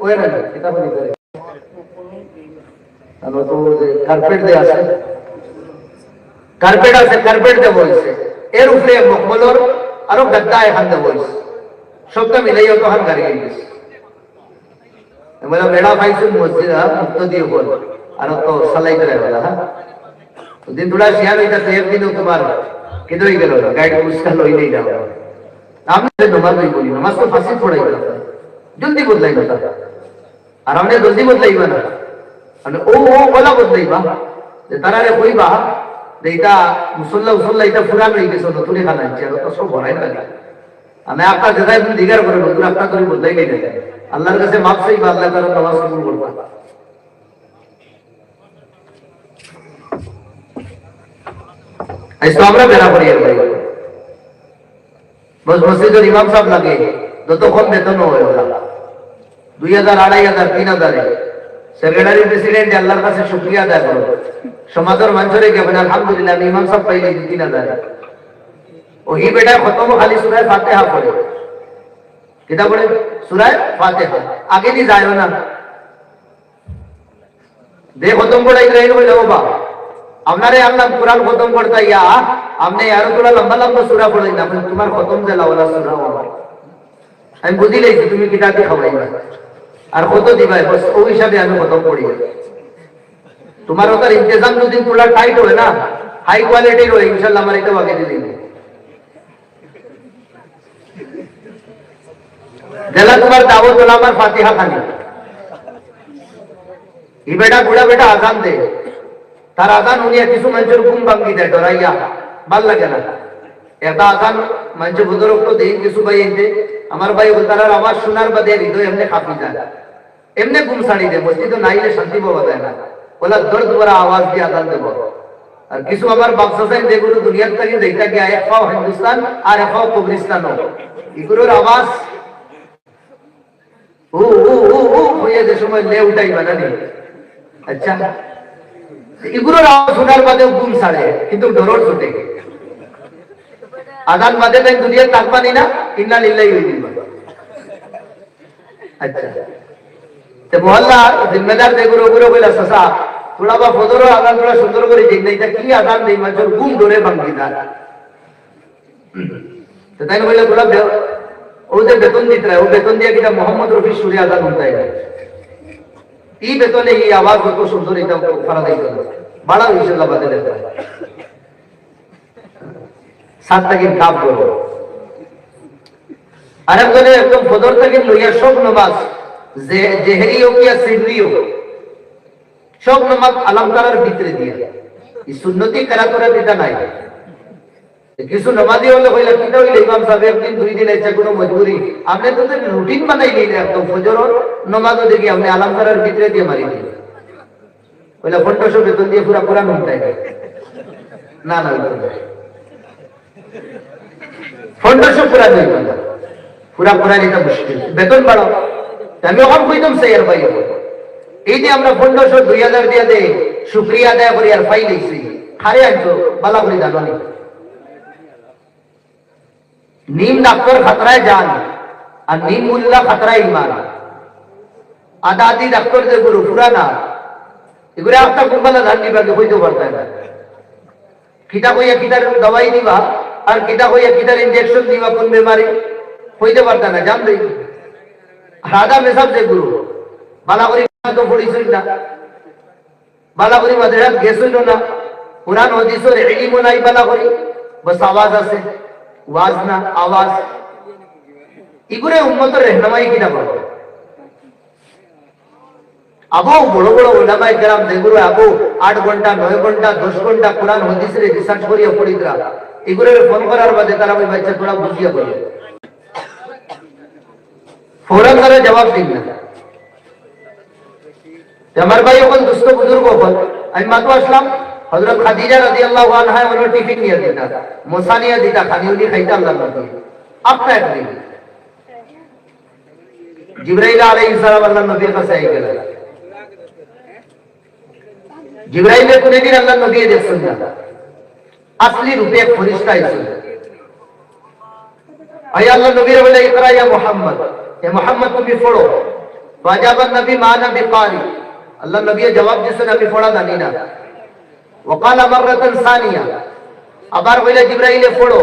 Speaker 1: ওই না এটা বলি করে আমরা তো কার্পেট দিয়ে আছে, কার্পেট আছে, কার্পেট দিয়ে বলছে এর উপরে মকমলর আরো গাদ্দা এখান দিয়ে বলছে, সবটা মিলাইও তো হান কারিগরি দিচ্ছে। বলে বেড়া পাইছো মসজিদ মুক্ত দিয়ে বল আর তো সালাই করে বলা। হ্যাঁ दिन थोड़ा शियार होता तो एक दिन तुम्हारा किधर ही करो गाइड उसका लो ही नहीं जाओ हमने नमाज नहीं बोली नमाज को फांसी थोड़ा ही करता जल्दी बदलाई बता और हमने जल्दी बदलाई बना અને ઓ ઓલા બદલાઈ બા તારારે કોઈ બા દેતા મુસલ્લા ઉસલ્લા ઇતા ફુરાન રહી ગયો તો તુને ખાના છે તો સબ ભરાઈ લાગે અમે આપકા જગાય তুমি দিগার করে বন্ধু আপনা করে বদলাই গই না আল্লাহর কাছে মাফ চাই বা আল্লাহ তাআলা নামাজ কবুল করবে ऐसा আমরা বেরা করি আর ভাই বস মসজিদের ইমাম সাহেব লাগে যতক্ষণ বেতন হয় ওরা 2000 2500 3000 সেক্রেটারি প্রেসিডেন্ট আল্লাহর কাছে শুকরিয়া আদায় করো সমাজের মানুষরে কে বলে আলহামদুলিল্লাহ আমি ইমাম সাহেব পাইলে 3000 ওই বেটা খতম খালি সূরা ফাতিহা পড়ে কিতা পড়ে সূরা ফাতিহা আগে নি যায় না দে খতম পড়াই রইল বলে বাবা আপনারে আল্লাহ কুরআন খতম করতা ইয়া আপনি আর তোরা লম্বা লম্বা সূরা পড়াই না তোমার খতম জেলা ওয়ালা সূরা আমার আমি বুঝি লইছি তুমি কিতাবে খাওয়াইবা আর কত দিবাই বস ওই হিসাবে আমি খতম করি তোমার ওটার ইন্তজাম যদি পুরা টাইট হয় না হাই কোয়ালিটির হয় ইনশাআল্লাহ আমার এটা আগে দিয়ে দিন জেলা তোমার দাওয়াত ওলামার ফাতিহা খানি ই বেটা বুড়া বেটা আজান দে তার আজান উনিয়া কিছু মানুষের ঘুম ভাঙ্গি দেয় ডরাইয়া ভাল লাগে না এটা আজান মানুষ বুজুর্গ তো দেই কিছু ভাই এতে আমার ভাই তারার আওয়াজ শোনার বাদে হৃদয় এমনি কাঁপি যায় এমনি ঘুম ছাড়ি দেয় মসজিদে নাইলে শান্তি পাওয়া যায় না ওলা দর্দ ভরা আওয়াজ দিয়ে আজান দেব আর কিছু আমার বাক্সাসাইন যেগুলো দুনিয়ার থেকে দেখতে গিয়ে এক পাও হিন্দুস্তান আর এক পাও কবরিস্তান এগুলোর আওয়াজ ও ও ও ও হয়ে যে সময় লে উঠাই বানানি আচ্ছা এগুলোর আওয়াজ শোনার বাদে ঘুম ছাড়ে কিন্তু ডরর ছুটে আজান বাদে তাই দুনিয়ার তাকবানি না ইন্না লিল্লাহি ওয়া ইন্না আচ্ছা তে মোহল্লা জিম্মেদার যেগুলো ওগুলো বলে সসা थोड़ा বা ফজর আজান थोड़ा সুন্দর করে দিন না এটা কি আজান দেই মানুষের ঘুম ধরে ভাঙি না তো তাই বলে थोड़ा ও যে বেতন দিতে ও বেতন দিয়ে কিটা মোহাম্মদ রফি সূর্য আজান হতে হয় এই বেতনে এই আওয়াজ কত সুন্দর এটা করা দেয় বড় ইনশাআল্লাহ বাদে দেবে সাত থেকে কাপ করব আরেকজনে একদম ফজর থেকে লইয়া সব নামাজ জেহরি হোক या সিররি হোক সব নামাজ আলাম করার ভিতরে দিয়া এই সুন্নতি করা করে দিতা নাই কিছু নামাজি হলে কইলা কিটা হইলে ইমাম সাহেব একদিন দুই দিন এসে কোনো মজবুরি আপনি তো রুটিন বানাই নিলে একদম ফজর নামাজও দেখি আপনি আলাম করার ভিতরে দিয়ে মারি দিলেন কইলা 1500 বেতন দিয়ে পুরা পুরা নুনটাই না না 1500 পুরা দেই পুরা পুরা এটা মুশকিল বেতন বাড়াও আমি ওখান কইতাম স্যার ভাই এই যে আমরা 1500 2000 দিয়া দে শুকরিয়া আদায় করি আর ফাইল লইছি খারে আনছো বালা করে জানানি नीम डॉक्टर खतरा है जान और नीम मुल्ला खतरा है ईमान आदादी डॉक्टर दे गुरु पुराना इगुरे आफ्ता कुंबला धान दिबा के होइतो पड़ता है किटा कोई किटार दवाई दिबा और किटा कोई किटार इंजेक्शन दिबा कोन बीमारी होइतो पड़ता ना जान दे राधा में सब दे गुरु बालागुरी तो पड़ी सुनना बालागुरी मदरसा गेसुनो ना कुरान हदीसर इल्म নাই बालागुरी बस आवाज আছে ওয়াজ না আওয়াজ ইগুরে উম্মতের रहनुमाई কিনা বলো আবু বড় বড় উলামায়ে কেরাম যেগুলো আবু 8 ঘন্টা 9 ঘন্টা 10 ঘন্টা কুরআন হাদিসের রিসার্চ করিয়া পড়িদরা ইগুরে ফোন করার বাদে তারা ওই বাচ্চা তোরা বুঝিয়া বলে ফৌরান করে জবাব দিন না আমার ভাই ওখান দুস্থ বুজুর্গ হল আমি মাতো আসলাম हजरत खादीजा রাদিয়াল্লাহু আনহা ওনার টিফিন নিয়ে দিতা মোসানিয়া দিতা খানিউনি খাইতা আল্লাহর নবী আপনা একদিন জিবরাইল আলাইহিস সালাম আল্লাহর নবীর কাছে গেল জিবরাইলের কোন দিন আল্লাহর নবী দেখছেন না আসলি রূপে এক ফেরেশতা আইছে আয় আল্লাহর নবী বলে ইকরা ইয়া মুহাম্মদ হে মুহাম্মদ তুমি পড়ো ওয়াজাবান নবী মা নবী কারি আল্লাহর নবী জবাব দিয়েছেন আমি পড়া জানি না وقال مرة ثانية আবার বলে জিবরাইলে পড়ো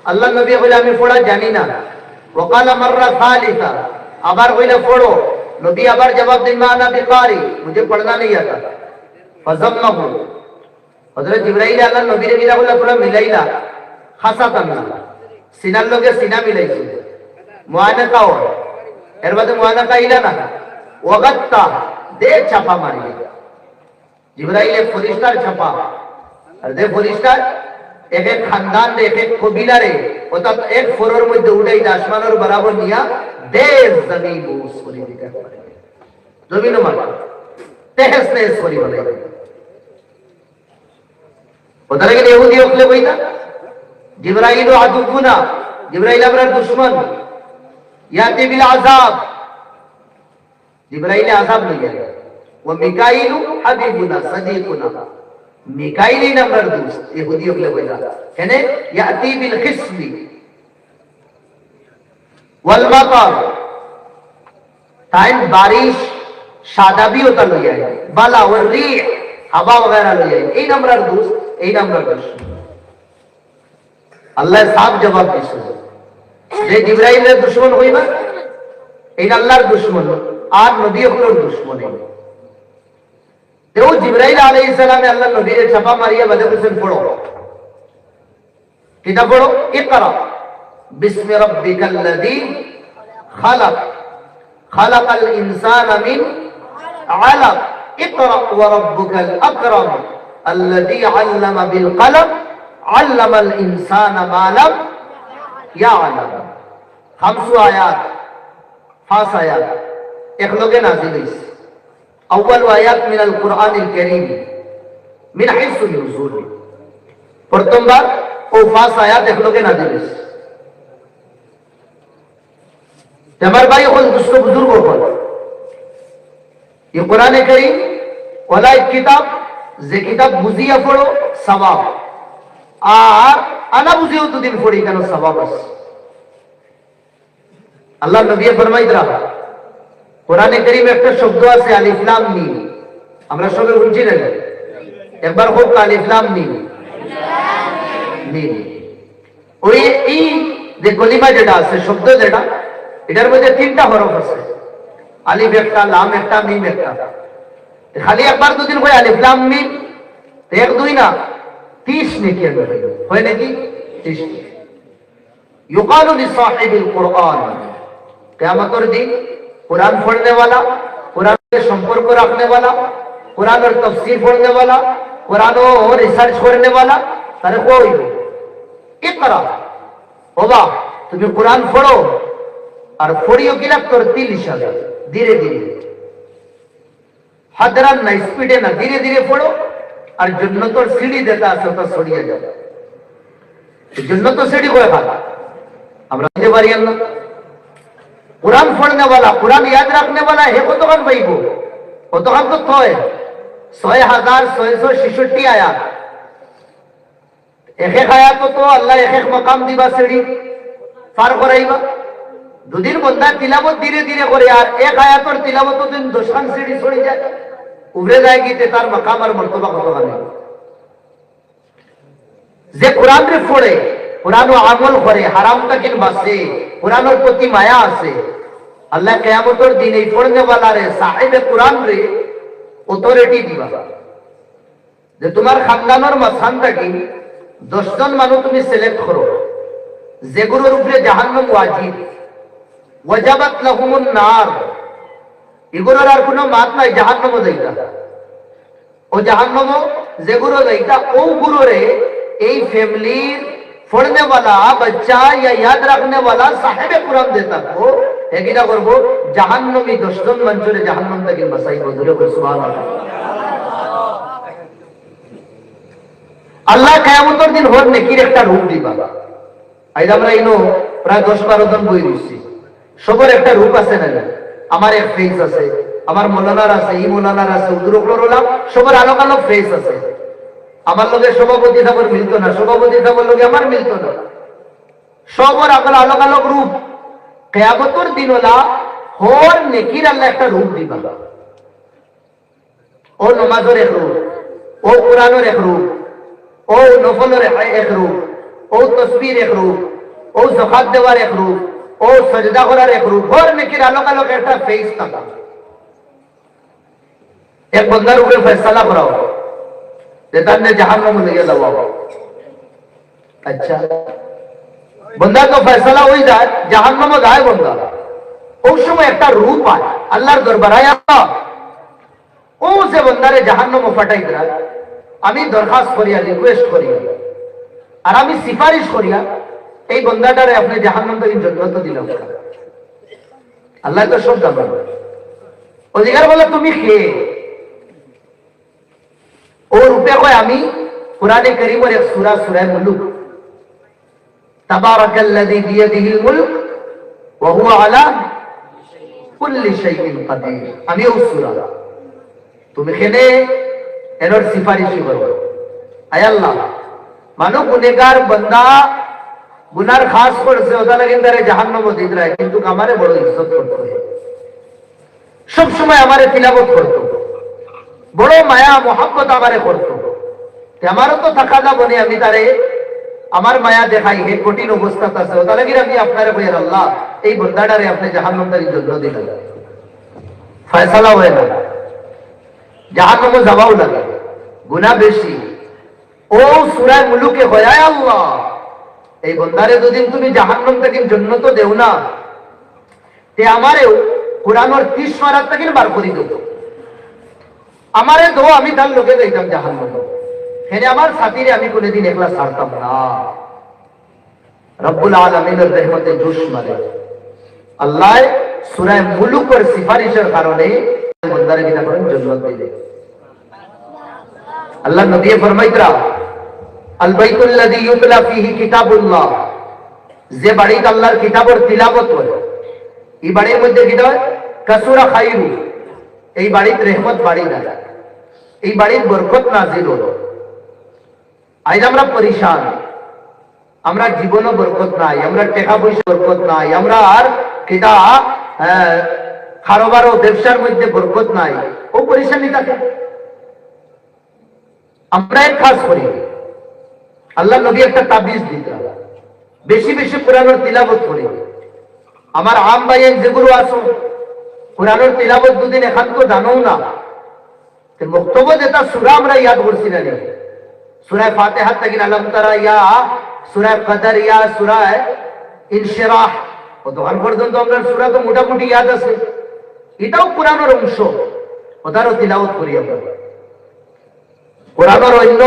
Speaker 1: আল্লাহর নবী বলে আমি পড়া জানি না وقال مرة ثالثة আবার বলে পড়ো নবী আবার জবাব দেন মা নবী কারি मुझे पढ़ना नहीं आता फजम्महु হযরত জিবরাইল আল্লাহ নবীর গিরা বলে তোরা মিলাইলা খাসাতান না সিনার লগে সিনা মিলাইছে মুআনাকা হয় এর বাদে মুআনাকা ইলা না ওয়াগাত্তা দে ছাপা মারি জিবরাইল ফরিস্তার ছাপা আর দে ফরিস্তার এক এক খানদান রে এক এক কবিলা রে অর্থাৎ এক ফোরের মধ্যে উঠাই আসমানের বরাবর নিয়া দে জমিন বুস করে দিতে পারে জমিনও মার তেহস তেহস করে বলে ওদের কি ইহুদি হকলে কইতা জিবরাইল আদুকুনা জিবরাইল আমরার দুশমন ইয়াতি বিল আযাব জিবরাইল আযাব লইয়া ও মিকাইল হাবিবুনা সাদিকুনা মিকাইল আমরার দোস্ত ইহুদি হকলে কইতা কেন ইয়াতি বিল খিসবি ওয়াল মাতার টাইম বারিশ शादाबी होता लो जाए बाला और री हवा वगैरह लो जाए এই নামরার দোষ এই নামরার দোষ আল্লাহ সাফ জবাব দিছে যে জিবরাইলের দুশমন হইবা এই আল্লাহর দুশমন আর নবীগুলোর দুশমন তেও জিবরাইল আলাইহিস সালামে আল্লাহ নবীর ছাপা মারিয়া বলে বলেন পড়ো কিতাব পড়ো ইকরা বিসমি রাব্বিকাল্লাযী খালাক খালাকাল ইনসানা মিন علق اقرأ وربك الأكرم الذي علم بالقلم علم الإنسان ما لم يعلم 5 آيات 5 آيات اخلوگے نازل ہے اول آیات من القرآن الكریم من حيث النزول প্রথম বার ও 5 আয়াত এখলোগে নাজিল হইছে তোমার ভাই হল দুষ্ট বুজুর্গ হল ये कुरान करीम वाला एक किताब जे किताब बुझिया पढ़ो सवाब আর আনা বুঝিও দুদিন পড়ি কেন সওয়াব আছে আল্লাহ নবী ফরমাইদরা কোরআনে কারীমে একটা শব্দ আছে আলিফ লাম মিম আমরা সবাই বুঝি না একবার হোক আলিফ লাম মিম মিম ওই এই যে কলিমা যেটা আছে শব্দ যেটা এটার মধ্যে 3টা হরফ আছে আলিফ একটা লাম একটা মিম একটা খালি একবার দুদিন কই আলিফ লাম মিম এক দুই না 30 নেকি হয় নাকি 30 يقال لصاحب القرآن কিয়ামতের দিন कुरान पढ़ने वाला कुरान के संपर्क रखने वाला कुरान और तफसीर पढ़ने वाला कुरान और रिसर्च करने वाला তারে কই ইকরা বাবা তুমি কুরআন পড়ো আর পড়িও কিনা তরতিল হিসাবে ধীরে ধীরে হাদরান না স্পিডে না ধীরে ধীরে পড়ো আর জান্নাতের সিঁড়ি যেটা আছে ওটা ছড়িয়ে যাবে জান্নাত সিঁড়ি করে খালা আমরা দিতে পারি না कुरान पढ़ने वाला कुरान याद रखने वाला है कतखान पाइब कतखान तो थय 6666 आयात एक एक आयात तो अल्लाह एक एक मकाम दिबा सीढ़ी पार कराइबा দুদিন বন্দা তিলাওয়াত ধীরে ধীরে করে আর এক আয়াতের তিলাওয়াত দিন 10 খান সিঁড়ি ছড়ি যায় উবরে যায় গিতে তার মাকাম আর মর্তবা কত হবে যে কুরআন রে পড়ে কুরআন আমল করে হারাম থেকে বাঁচে কুরআনের প্রতি মায়া আছে আল্লাহ কিয়ামতের দিন এই পড়নে वाला রে সাহিবে কুরআন রে অথরিটি দিবা যে তোমার খানদানের মাঝখানটা কি 10 জন মানুষ তুমি সিলেক্ট করো যেগুলোর উপরে জাহান্নাম ওয়াজিব ওয়াজাবাত লাহুমুন নার এগুলোর আর কোনো মাত নাই জাহান্নামে যাইতা ও জাহান্নামে যেগুলো যাইতা ও গুলোরে এই ফ্যামিলির पढ़ने वाला बच्चा या याद रखने वाला साहिब कुरान देता को एकिटा करबो जहन्नमी 10 জন মানুষের জাহান্নাম থেকে বাঁচাইবো ধরে কই সুবহানাল্লাহ আল্লাহ কিয়ামতের দিন হর নেকির একটা রূপ দিবা আইজ আমরা ইনো প্রায় 10-12 জন বই দিছি সবার একটা রূপ আছে না আমার এক ফেস আছে আমার মাওলানার আছে ই মাওলানার আছে উদ্রকলর হলাম সবার আলাদা আলাদা ফেস আছে আমার লগে সভাপতি সাহেবের মিলতো না সভাপতি সাহেবের লগে আমার মিলতো না সবার আলাদা আলাদা রূপ কিয়ামতের দিন হলা হর নেকির আল্লাহ একটা রূপ দিবা ও নামাজের এক রূপ ও কুরআনের এক রূপ ও নফলের এক রূপ ও তাসবিহ এক রূপ ও যাকাত দেওয়ার এক রূপ ও সাজদা করার এক রূপ হর নেকির আলাদা আলাদা একটা ফেস থাকে এক বন্দার উপরে ফয়সালা করা যে তার জাহান্নামে লইয়া যাওয়া। আচ্ছা, বন্দা তো ফয়সালা হয়ে যায়, জাহান্নামে যায় বন্দা। ওই সময় একটা রূপ আয় আল্লাহর দরবারে, ও যে বন্দারে জাহান্নামে ফাটাই দেয়, আমি দরখাস্ত করিয়া, রিকোয়েস্ট করিয়া, আর আমি সিফারিশ করিয়া এই বন্দাটারে আপনি জাহান্নাম থেকে জান্নাত দিলাম। আল্লাহ তো সব জানেন। অধিকার বলে তুমি কে? ও রূপে কয় আমি কুরআনে কারীমের এক সূরা, সূরা মুলক, তাবারাকাল্লাযী বিয়াদিহিল মুলক ওয়া হুয়া আলা কুল্লি শাইইন কাদির। আমি ও সূরা, তুমি কেনে এর সিফারিশ করো। আয় আল্লাহ, মানো গুনাহগার বান্দা গুনার খাস করছে, ওটা লাগে তারে জাহান্নামে দিতে রায়, কিন্তু আমারে বড় ইজ্জত করতে হয়, সব সময় আমারে তিলাওয়াত করতো, বড় মায়া মোহাব্বত আমারে করতো। আমারও তো থাকা যাবো না, আমি তারে আমার মায়া দেখাই, হে কঠিন অবস্থা আছে, ওটা লাগে আমি আপনারে কই আল্লাহ এই বান্দাটারে আপনি জাহান্নাম থেকে জন্য দিলেন। ফয়সালা হয় না, জাহান্নামে যাওয়াও লাগে, গুনাহ বেশি। ও সূরা মুলুকে হয়, আয় আল্লাহ এই বান্দারে যদি তুমি জাহান্নাম থেকে জান্নাত দেও না, তে আমারেও কুরআনের 30 পারা থেকে বার করে দিও, আমারে দো, আমি তার লোকে যাইতাম জাহান্নামে। হেনে আমার সাথীরে আমি কোনদিন একলা ছাড়তাম না। রব্বুল আলামিনের রহমতে জোশ মারে আল্লাহ সূরা মুলুকের সিফারিশের কারণে বান্দারে কিনা করেন জান্নাত দিলেন। আল্লাহ নবী ফরমাইতরা, আল বাইতুল্লাযী ইউতলা ফীহি কিতাবুল্লাহ, যে বাড়িতে আল্লাহর কিতাবের তিলাওয়াত হয়, এই বাড়ির মধ্যে কি হয়? কাসুরা খায়রু, এই বাড়িতে রহমত বাড়ি না, এই বাড়ির বরকত নাজিল হলো। আজ আমরা পরিশান, আমরা জীবনও বরকত নাই, আমরা টাকা পয়সা বরকত নাই, আমরা আর কিটা কারোবার ও ব্যবসার মধ্যে বরকত নাই, ও পরিশানি থাকে। আমরা এক কাজ করি, আল্লাহ নবী একটা তাবিজ দিতেন, বেশি বেশি কোরআনের তিলাওয়াত করি। আমার আম ভাইয়ের যেগুলো আসো কোরআনের তিলাওয়াত দুদিন এখান তো জানো না, বক্তব্য যেটা সূরা আমরা ইয়াদ করছি না, সূরা ফাতিহা থেকে আলম তারা ইয়া সূরা কদর ইয়া সূরা ইনশিরাহ, অতক্ষণ পর্যন্ত আমরা সূরা তো মোটামুটি ইয়াদ আছে, এটাও কোরআনের অংশ, ওটারও তিলাওয়াত করি আমরা। কোরআনের অন্য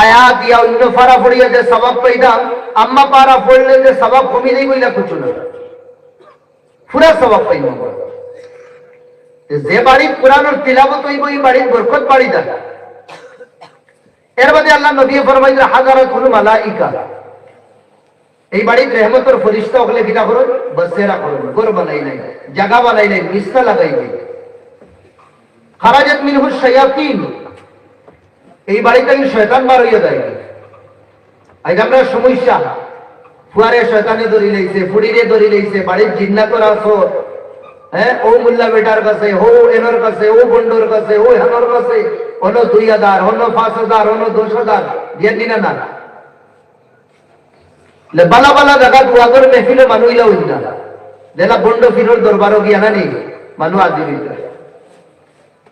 Speaker 1: আয়াত ইয়া অন্য পারা পড়িয়া যে সওয়াব পাইতাম, আম্মা পারা পড়লে যে সওয়াব কমে যাই বইলা কিছু না, পুরা সওয়াব পাইব। যে বাড়ির কোরআনের তিলাওয়াত হইব, এই বাড়ির বরকত বাড়ি থাকে। এর মধ্যে আল্লাহ নবী ফরমাইলেন হাজারাতুল মালাইকা, এই বাড়ির রহমতের ফেরেশতা হলে কিটা করো? বসেরা করো, ঘর বানাই নাই, জায়গা বানাই নাই, বিছনা লাগাই নাই। খারাজাত মিনহু শায়াতিন, এই বাড়ি থেকে শয়তান বার হইয়া যায়। আজ আমরা সমস্যা, ফুয়ারে শয়তানে ধরি লইছে, ফুড়িরে ধরি লইছে, বাড়ির জিন্নাতর আসো, হ্যাঁ, ও মুল্লা বেটার কাছে, ও এনর কাছে, ও বন্ডর কাছে, ও হেনর কাছে, হলো 2000, হলো 5000, হলো 10000 দিয়ে দিনা না। বালা বালা জায়গা দুয়াগর মেহফিলে মানুষ ইলা হইল না, দেলা বন্ড ফিরোর দরবারও গিয়া না নেই মানুষ আজি দিতে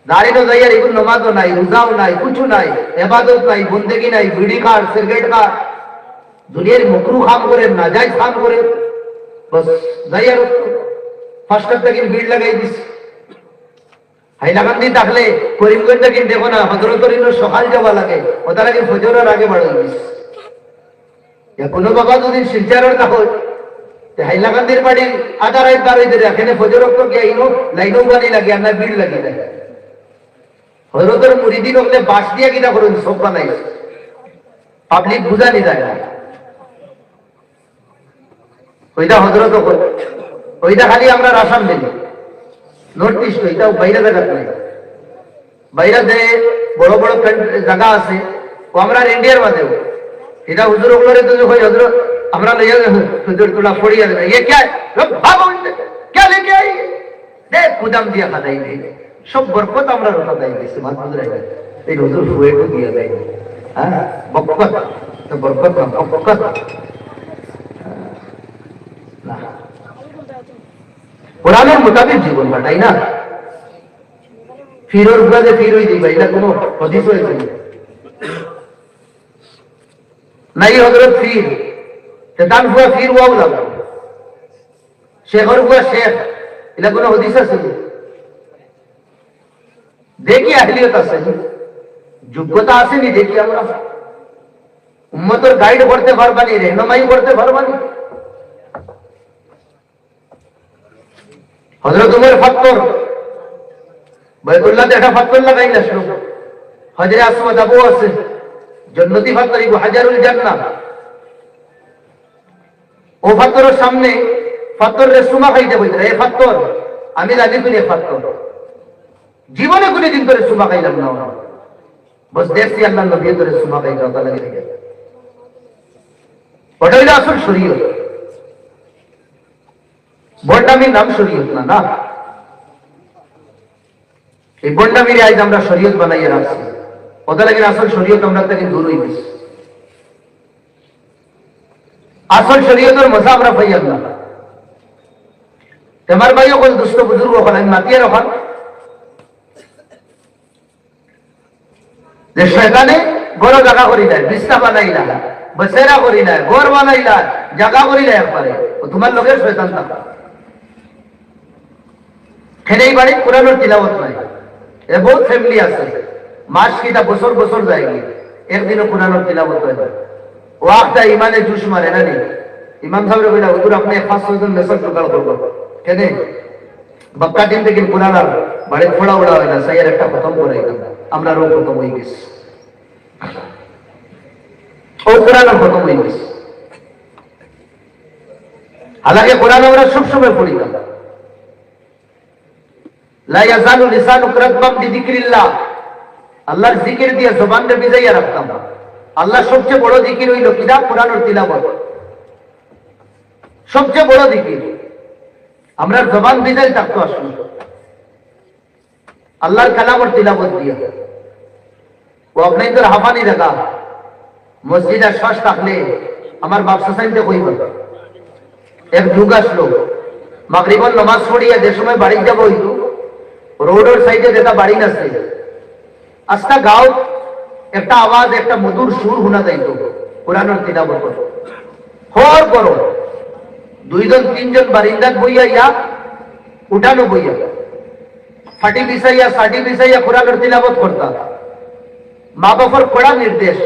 Speaker 1: দাঁড়িয়ে যাইয়ার এগুলো নমাজও নাই, রোজাও নাই, কিছু নাই, এবাদত নাই, বন্দেগি নাই, বিড়ি খার, সিগারেট খার, দুনিয়ার মকরু খাম করে, নাজাইজ খাম করে, বস যাইয়ার ফার্স্টার থেকে ভিড় লাগাই দিস। হাইলাকান্দি থাকলে করিমগঞ্জ থেকে দেখো না, হজরতর সকাল যাওয়া লাগে, ওটা লাগে ফজরের আগে বাড়াই দিস। কোনো বাবা যদি শিলচারের দেখো, হাইলাকান্দির বাড়ির আধা রাত বার হইতে এখানে ফজরক তো গিয়ে লাইনও গাড়ি লাগে, আমরা ভিড় লাগি যায়। হজরতের মুরিদি লোকলে বাস দিয়ে কিনা করুন, সব বানাই, পাবলিক বুঝানি যায় না। ওইটা হজরত, ওইটা খালি আমরা আসাম দিই, নর্থ ইস্ট, ওইটাও বাইরে জায়গা নাই। বাইরে যে বড় বড় জায়গা আছে, ও আমরা ইন্ডিয়ার মাঝেও, এটা হুজুর ওগুলোরে তো হয়, হজুর আমরা লইয়া হুজুর তোলা ফড়িয়া দেবে, ये क्या है, क्या लेके आई, দেখ কুদাম দিয়া খাদাই নেই, সব বরকত আমরা রোটা দেয় দিচ্ছি, মাছ বুঝরাই এই হুজুর ফুয়ে তো দিয়া দেয়, হ্যাঁ বরকত, বরকত না বরকত না, কোরআনের মোতাবেক জীবন কাটাই না। ফিরোর গুলাতে ফির হয়ে দিবা, এটা কোনো হাদিস হয়েছে নাই হজরত ফির দান হুয়া ফির ওয়াও লাগলো শেখর হুয়া শেখ এটা কোনো হদিস আছে দেখি আহলিয়ত আছে যোগ্যতা আসেনি দেখি আমরা উম্মতের গাইড করতে পারবানি রেহনুমাই করতে পারবানি হযরত উমর ফাত্তর বাইতুল্লাহ একটা ফাত্তর লাগাই আসলো হযরত আসওয়াদ আবু আছে জান্নাতি ফাত্তর ইবু হাজারুল জান্নাহ ও ফাত্তরের সামনে ফাত্তরের সুমা খাইতে বইতে এই ফাত্তর আমি জানি তুই ফাত্তর জীবনে কোনদিন ধরে সুমা খাইলাম না বস দেখছি আল্লাহর নবী ধরে সুমা খাইতে ওটা লাগে ঠিক আছে ওটা হলো আসল শরীয়ত বন্ডামির নাম শরীয়ত না না এই বন্ডামির আজ আমরা শরীয়ত বানাইয়া রাখছি ওটা লাগে আসল শরীয়ত আমরা থেকে দূর হয়ে গেছি আসল শরীয়তের মজা আমরা পাইয়াম না তোমার ভাইও কোন দুষ্ট বুজুর্গ হন আমি মাতিয়ে রাখন যে শয়তানে বড় জায়গা করি দেয় বিছনা বানাই না বসেরা করি না ঘর বানাই না জায়গা করি না একবারে তোমার লোকের শয়তান থাকা খেলেই বাড়ি কোরআনের তিলাওয়াত নাই এ বহুত ফ্যামিলি আছে মাস কিটা বছর বছর যায় একদিনও কোরআনের তিলাওয়াত হয় না ও একটা ইমানে জুস মারে না নি ইমাম সাহেব বলে হুজুর আপনি 500 জন মেসেজ জোগাড় করবেন কেন বক্কা দিন থেকে কোরআন আর বাড়ি ফোড়া উড়া হয় না সাইয়ের একটা খতম করে আমরা রোগ খতম হয়ে গেছি ও কোরআন খতম হয়ে গেছে হালাকে কোরআন আমরা সবসময় পড়ি না লা ইয়াজালু লিসানুক রাতবাম বিযিকরিল্লাহ আল্লাহর জিকির দিয়ে জবানটা ভিজাইয়া রাখতাম আল্লাহ সবচেয়ে বড় জিকির হইল কিতাব কোরআনের তিলাওয়াত সবচেয়ে বড় জিকির আমরা জবান ভিজাই থাকতো আসলে আল্লাহর কালামের তিলাওয়াত দিয়ে ও আপনাই তোর হাফানি দেখা মসজিদের শ্বাস থাকলে আমার বাপ সাইনতে কইব এক যুগ আসলো মাগরিবের নামাজ পড়িয়া যে সময় বাড়ি যাব হইতো রোডের সাইডে যেটা বাড়ি আছে আস্তা গাঁও একটা আওয়াজ একটা মধুর সুর শোনা যাইতো কোরআনের তিলাওয়াত হর করো দুইজন তিনজন বারিন্দাত বইয়া ইয়া উঠানো বইয়া ফাটি বিছাইয়া সাটি বিছাইয়া কোরআনের তিলাওয়াত করতা মা বাবার কড়া নির্দেশ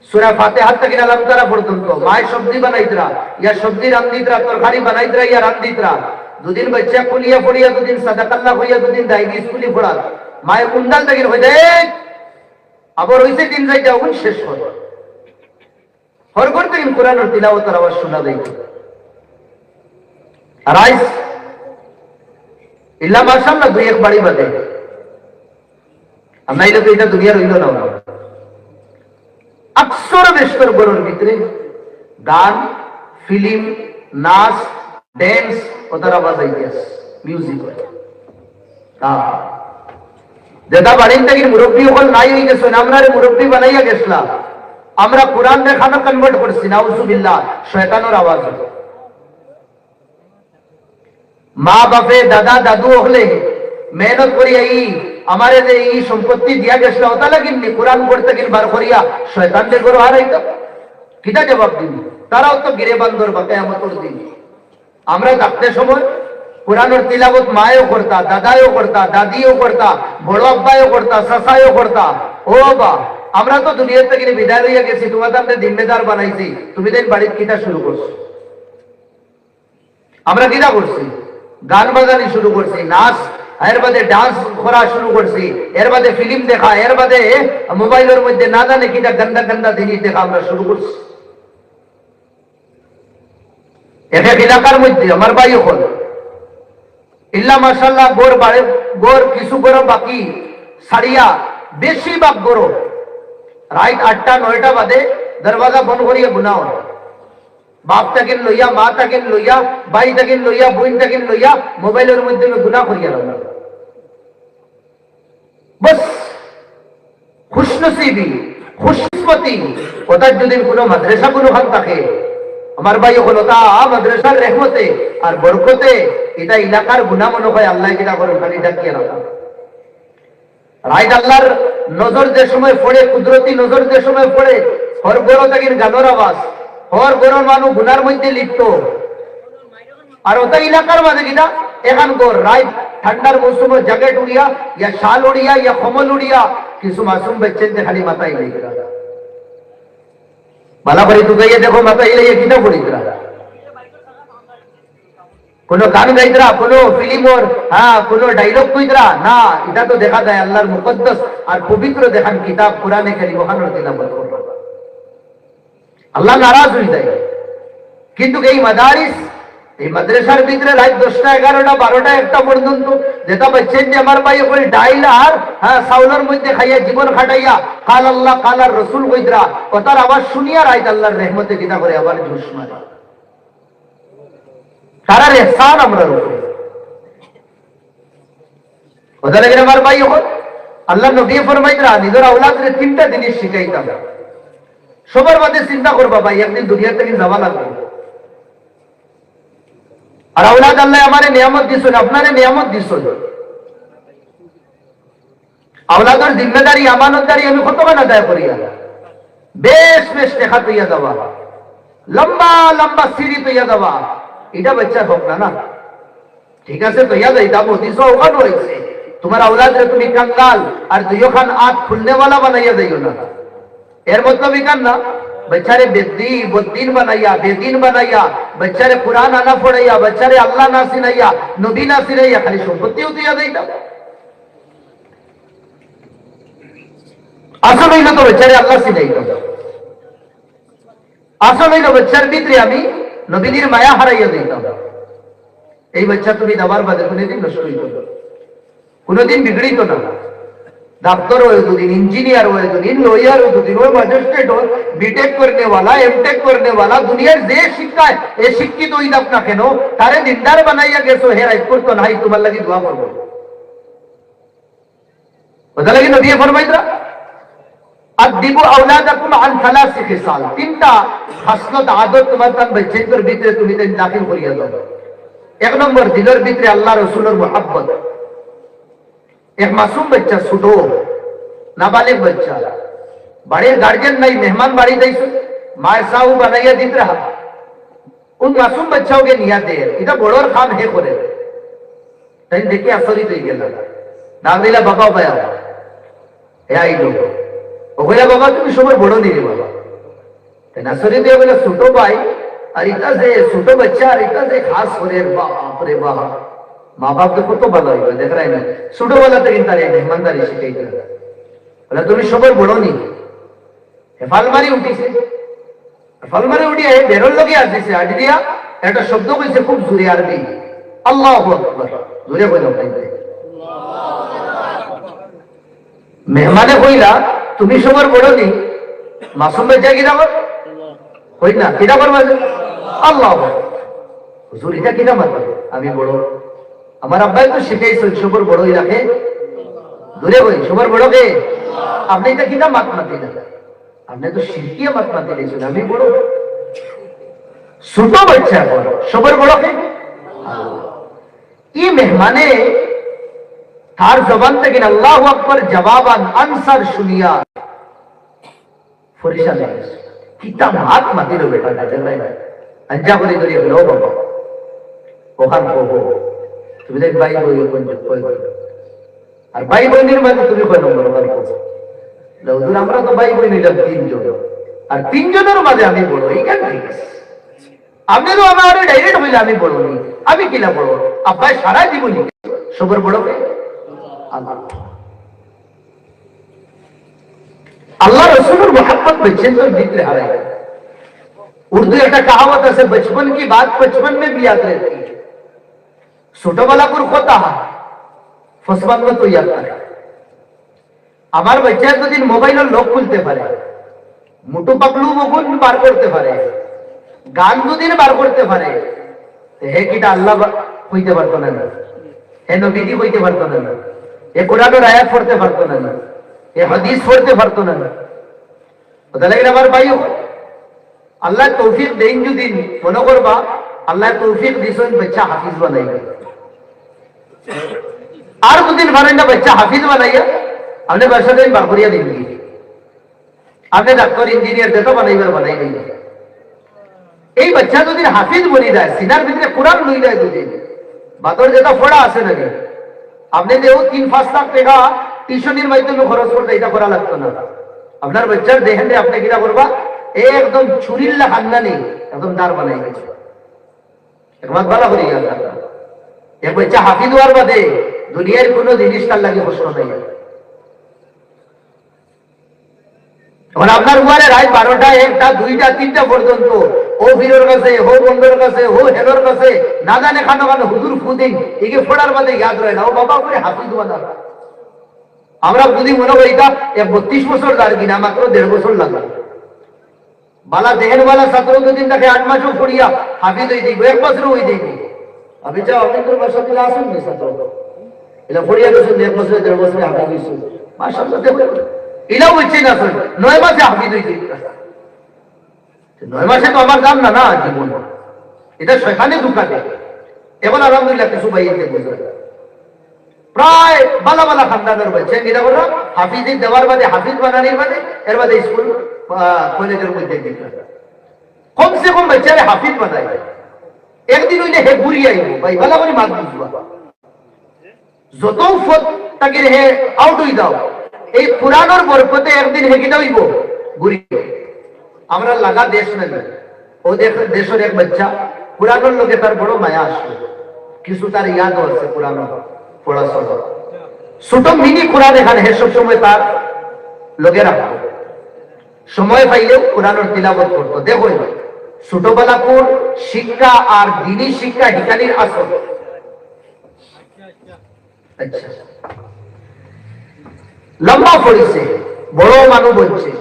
Speaker 1: সূরা ফাতিহা থেকে আলাম তারা পর্যন্ত মায় সবজি বানাইতরা ইয়া সবজি রান্দিতরা তরকারি বানাইতরা ইয়া রান্দিতরা দুদিন বাচ্চা কুলিয়া পড়িয়া দুদিন সাদাকাল্লাহ হইয়া দুদিন দাইগি স্কুলে পড়া মায় কুন্ডাল থেকে হই দে আবার হইছে দিন যাই যাও শেষ হল হর করতে কোরআনের তিলাওয়াতের আওয়াজ শোনা যাইতো আর আইস ইল্লা মাশাআল্লাহ দুই এক বাড়ি বাদে আর নাইলে তো এটা দুনিয়া রইল না আকসর বেশতর গরুর ভিতরে গান ফিল্ম নাচ ড্যান্স ওটার আওয়াজ আইতেছে মিউজিক যেটা বাড়ির থেকে মুরব্বী হল নাই হয়ে গেছে আমরা মুরব্বী বানাইয়া গেছিলাম আমরা কোরআন দেখানো কনভার্ট করছি নাউজুবিল্লাহ শয়তানের আওয়াজ মা বাপে দাদা দাদু হলে মেহনত করি এই আমারে যে এই সম্পত্তি দিয়া গেছিল ওটা লাগিনি কোরআন পড়তে গিয়ে বার করিয়া শয়তানদের গরু হারাইতো কিটা জবাব দিন তারাও তো গিরে বান্দর বা কিয়ামতের দিন আমরা থাকতে সময় কোরআনের তিলাওয়াত মায়ও করতা দাদাও করতা দাদিও করতা বড় আব্বাও করতা সাসাও করতা ও বা আমরা তো দুনিয়া থেকে বিদায় হইয়া গেছি তোমাদের আমরা জিম্মেদার বানাইছি তুমি দেন বাড়ির কিটা শুরু করছো আমরা কিটা করছি গান বাজানি শুরু করছি নাচ এর বাদে ডান্স করা শুরু করছি এর বাদে ফিল্ম দেখা এর বাদে মোবাইলের মধ্যে না জানে কিটা গন্দা গন্দা জিনিস দেখা আমরা শুরু করছি এক এক এলাকার মধ্যে আমার ভাই হল ইল্লা মাশাআল্লাহ গোর বাড়ে গোর কিছু গরো বাকি সারিয়া বেশিরভাগ গরো রাত 8টা 9টা বাদে দরওয়াজা বন্ধ করিয়া গুনাহ বাপ তাকে লইয়া মা তাকে লইয়া ভাই তাকে লইয়া বোন তাকে লইয়া মোবাইলের মধ্যে গুনাহ করিয়া লাগলো বস খুশনসিবি খুশকিসমতি ওটার যদি কোনো মাদ্রাসা কোনো হাল থাকে আমার ভাই হলো তা মাদ্রাসার রহমতে আর বরকতে এটা এলাকার গুনাহ মনে হয় আল্লাহ কিনা করে খালি ডাকিয়ে রাখা রাইট আল্লাহর নজর যে সময় পড়ে, কুদরতি নজর যে সময় পড়ে, হর গরো তাকির গানোর আওয়াজ, হর গরোর মানুষ গুনার মধ্যে লিপ্ত। আর ওটা এলাকার মাঝে কিনা এখান গর রাইট ঠান্ডার মৌসুমে জ্যাকেট উড়িয়া ইয়া শাল উড়িয়া ইয়া কমল উড়িয়া কিছু মাসুম বাচ্চা খালি মাথায় লেগে বালা করে তু গাইয়ে দেখো মাথায় লেগে কিনা পড়িতরা, কোন গান গাইতরা, কোন ফিল্মর কোন ডায়লগ কইতরা না। এটা তো দেখা যায় আল্লাহর মুকদ্দাস আর পবিত্র দেখান কিতাব কোরআনে কারীম ওখানে তিলাওয়াত করবে। আল্লাহ নারাজ হয়ে যায়। কিন্তু এই মাদারিস, এই মাদ্রাসার ভিতরে রাত 10টা 11টা 12টা 1টা পর্যন্ত যেটা বাচ্চেন যে আমার ভাই করে ডাইল আর চাউলের মধ্যে খাইয়া জীবন খাটাইয়া কাল আল্লাহ কাল আর রসুল কইতরা কথার আবার শুনিয়া রাইত আল্লাহর রহমতে কিনা করে আবার জোশ মারে। তারার এহসান আমরা উপরে কথা লাগে আমার ভাই হল আল্লাহ নবী ফরমাইতরা নিজের আওলাদরে 3টা জিনিস শিখাইতাম। সবার মধ্যে চিন্তা করবা ভাই একদিন দুনিয়া থেকে যাওয়া লাগবে। আর আওলাদ আল্লাহ আমারে নিয়ামত দিছেন, আপনারে নিয়ামত দিছেন। আওলাদের জিম্মেদারি আমানতদারি আমি কতক্ষণ আদায় করিয়া বেশ বেশ দেখা তৈয়া যাওয়া, লম্বা লম্বা সিঁড়ি তৈয়া যাওয়া, এটা বাচ্চা হোক না না ঠিক আছে তৈয়া যাইতা মতিস ওখান হয়েছে। তোমার আওলাদরে তুমি কাঙ্গাল আর দুইখান আঁত খুলনেওয়ালা বানাইয়া যাইও না। এর মতলব ইকান না बच्चारे बददीन बनाइया, बेदीन बनाइया, बच्चारे कुरान आना पढ़ाइया, बच्चारे अल्लाह ना सिनाइया, नबी ना सिनाइया, खाली सम्पत्ति होती याद আসল হইল তো বচ্চারে আল্লাহ সিনাইল। আসল হইল বচ্চার ভিতরে আমি নবীর মায়া হারাইয়া দিতাম। এই বাচ্চা তুমি দেওয়ার বাদে কোনোদিন নষ্ট হইত না, কোনোদিন বিগড়িত না। डॉक्टर हो दुदिन, इंजीनियर हो दुदिन, लॉयर हो दुदिन, वो मजिस्ट्रेट हो, बीटेक करने वाला, एमटेक करने वाला, दुनिया जे शिक्षा है ये शिक्षित हुई अपना केनो तारे दिनदार बनाइया गेसो हे राइपुर तो नहीं तुम्हार लगी दुआ करबो। पता लगी नबी फरमाइतरा अदिबु औलादकुम अन थलास खिसाल, 3টা খাসলত আদত তোমার তার বাচ্চাদের ভিতরে তুমি দেন দাখিল করিয়া দাও। 1 নম্বর দিলের ভিতরে আল্লাহ রাসূলের মুহাব্বত। एक मासूम बच्चा छुटो नाबालिग बच्चा बड़े गार्जियन नहीं मेहमान बाड़ी दई मार साहू बनाइया दिख रहा उन मासूम बच्चाओं के नियत दे इधर बड़ोर काम है करे तई देखे असरी दई गेला नागरिला बाबा बया ए आई लोग ओगला बाबा तुम समर बड़ो नहीं रे बाबा ते नसरी दे बोले छुटो भाई और इतना से छुटो बच्चा और इतना से खास करे बाप रे बाप माँ बाप तो कत ভালো হইবে দেখ রাই না ছোটবেলা থেকে তারে মেহমানদারি শিখাইতে বলে তুমি সবার বড় নি ফালমারি উঠিছে ফালমারি উঠিয়ে বেরোর লগে আসছে আজ দিয়া একটা শব্দ কইছে খুব জোরে আরবি আল্লাহু আকবার জোরে কইলো তাইতে মেহমানে কইলা তুমি সবার বড় নি মাসুম বাচ্চা কি দাও কই না কিটা করবা আল্লাহু আকবার হুজুর এটা কিটা মারবে আমি বড় আমার আব্বাই তো শিখাইছেন সবার বড়ই রাখে দূরে বই সবার বড় কে আপনি এটা কিনা মাত মাতি না আপনি তো শিখিয়ে মাত মাতি দিয়েছেন আমি বড় ছোট বাচ্চা বড় সবার বড় কে এই মেহমানে তার জবান থেকে আল্লাহু আকবার জবাবান আনসার শুনিয়া ফরিশা লাগে কিতা মাত মাতি লো বেটা না জানাই না আঞ্জা করে ধরে লো বাবা ওখান কো তুমি দেখ ভাই বই কোন কই আর ভাই বোনের মধ্যে তুমি কয় নম্বর বলছো হুজুর আমরা তো ভাই বোন নিলাম 3 জন আর 3 জনের মাঝে আমি বড় এই কেন ঠিক আছে আপনি তো আমারে ডাইরেক্ট বলে আমি বড় নি আমি কিলা বড় আব্বা সারা জীবন সবার বড় কে আল্লাহ আল্লাহ রাসূলের मोहब्बत बच्चे तो दिल हारे उर्दू একটা कहावत আছে बचपन की बात बचपन में भी याद रहती है ছোটবেলাপুর কথা ফসবাদ তো ইয়াদ থাকে আমার বাচ্চা যদি মোবাইলের লক খুলতে পারে মুটু পাকলু মুকুন বার করতে পারে গান যদি বার করতে পারে হে কিটা আল্লাহ কইতে পারতো না হে নবীজি কইতে পারতো না এ কোরআনের আয়াত পড়তে পারতো না এ হাদিস পড়তে পারতো না বুঝা লাগে আমার ভাইও আল্লাহ তৌফিক দেন যদি মনে করবা আল্লাহ তৌফিক দিছেন বাচ্চা হাফিজ বানাইবে আর দুদিন বানাই না বাচ্চা হাফিজ বানাইয়া আপনি ব্যবসা দিন বার করিয়া দিন, আপনি ডাক্তার ইঞ্জিনিয়ার যেত বানাইবার বানাই দিন। এই বাচ্চা যদি হাফিজ বনি যায়, সিনার ভিতরে কোরআন লই যায় দুদিন, বাতর যেটা ফোড়া আছে নাকি, আপনি যে 3-5 লাখ টাকা টিউশনির মাধ্যমে খরচ করতে, এটা করা লাগতো না। আপনার বাচ্চার দেখেন আপনি কিনা করবা, একদম ছুরিল্লা খান্না নেই, একদম দার বানাই গেছে। একমাত্র ভালো করি এক বাচ্চা হাফিজ হওয়ার বাদে দুনিয়ার কোন জিনিস তার লাগে কষ্ট নাই। এখন আপনার উয়ারে রাত 12টা 1টা 2টা 3টা পর্যন্ত ও বীরের কাছে, হো বন্ধুর কাছে, হো হেলোর কাছে, না জানে খানো খানো হুজুর ফুদিন একে ফোড়ার বাদে ইয়াদ রয় না, ও বাবা করে হাফিজ বানা। আমরা যদি মনে করি তা 32 বছর যার কিনা মাত্র 1.5 বছর লাগবে। বালা দেহের বালা ছাত্র দুদিন তাকে 8 মাসও পড়িয়া হাফিজ হয়ে যাইব, 1 বছরও হয়ে যাইব। আমি চাও আপনি তোর বাসা দিলে আসুন না ছাত্র, এটা পড়িয়া গেছেন 1 বছর 1.5 বছরে হাফিজ হয়েছে, মাশাআল্লাহ। দেখো এটাও হচ্ছে না, 9 মাসে হাফিজ হয়েছে। 9 মাসে তো আমার দাম না না জীবন, এটা সেখানে ঢুকাতে। এখন আলহামদুলিল্লাহ কিছু ভাইয়েতে বুঝে প্রায় বালা বালা খানদানের বাচ্চা এটা বলো হাফিজ দেওয়ার বাদে, হাফিজ বানানির বাদে এর বাদে স্কুল কলেজের মধ্যে কমসে কম বাচ্চারে হাফিজ বানাই। একদিন হইলে হে ঘুরিয়ে আইব ভাই, বালা করে মাত বুঝবা, যত ফত তাকে হে আউট হয়ে যাও, এই পুরানোর বরকতে একদিন হে কিটা হইব ঘুরিয়ে। আমরা লাগা দেশ নেবে, ও দেশের এক বাচ্চা পুরানোর লোকে তার বড় মায়া আসবে, কিছু তার ইয়াদ আছে পুরানো পড়াশোনা, ছোট মিনি কোরআন এখানে হে সব সময় তার লোকে রাখতো, সময় পাইলেও কোরআনের তিলাবত করতো। দেখো ছোটবেলাপুর শিক্ষা আর দিনী শিক্ষা হিকানির আসল। আচ্ছা লম্বা পড়েছে, বড় মানুষ বলছে,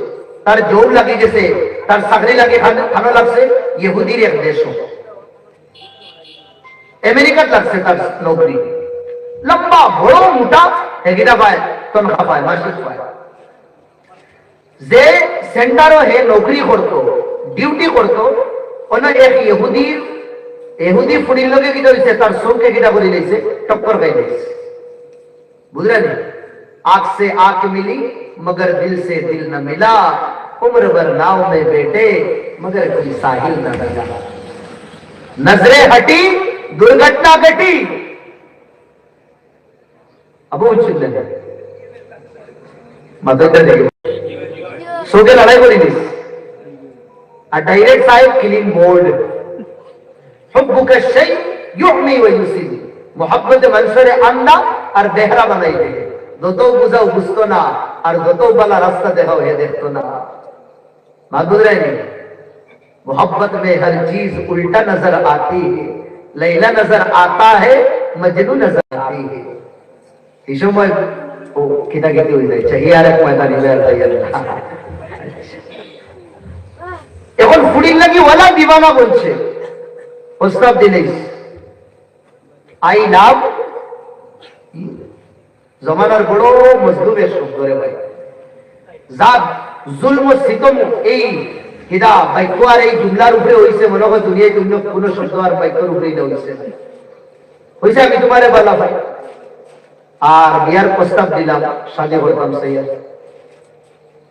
Speaker 1: তার জোর লাগে গেছে, তার চাকরি লাগে খানো লাগছে ইহুদির এক দেশ, আমেরিকাত লাগছে তার নৌকরি, লম্বা বড় মোটা হেগিটা পায়, তনখা পায়, মাসিক পায়। যে সেন্টারও হে নৌকরি করতো, ডিউটি করতো, অন্য এক ইহুদি ফুড়ির লোকে কিটা হয়েছে, তার চোখকে কিটা করে দিয়েছে, টক্কর খাই দিয়েছে। বুঝলেন, आंख से आंख मिली मगर दिल से दिल न मिला, उम्र भर नाव में बैठे मगर कोई साहिल न मिला, नजरें हटी दुर्घटना घटी। अब सोके लड़ाई करी डायरेक्ट साहेब क्लीन बोल्ड हुब्बुका शै युहमी व युसीब, मोहब्बत मंसरे अंधा और देहरा बनाई दे, যত বুঝাও বুঝতো না, আর যত বালা রাস্তা দেখাও হে দেখতো না। মাদুরাইনি मोहब्बत में हर चीज उल्टा नजर आती है, लैला नजर आता है मजनू नजर आती है। এই সময় ও কিটা গেতে হয়ে যায়, চাই আর এক 45,000 এখন ফুডিং লাগি ওয়ালা দিবানা বলছে, প্রস্তাব দিলেই আই লাভ জমানার বড় মজলুমের শব্দ রে ভাই, জাত জুলম ও সিতম এই কিদা বাক্য আর এই জুমলার উপরে হইছে, মনে হয় দুনিয়ায় অন্য কোন শব্দ আর বাক্যের উপরে হইছে। আমি তোমারে বলা ভাই আর বিয়ার প্রস্তাব দিলাম, সাজে করতাম সেই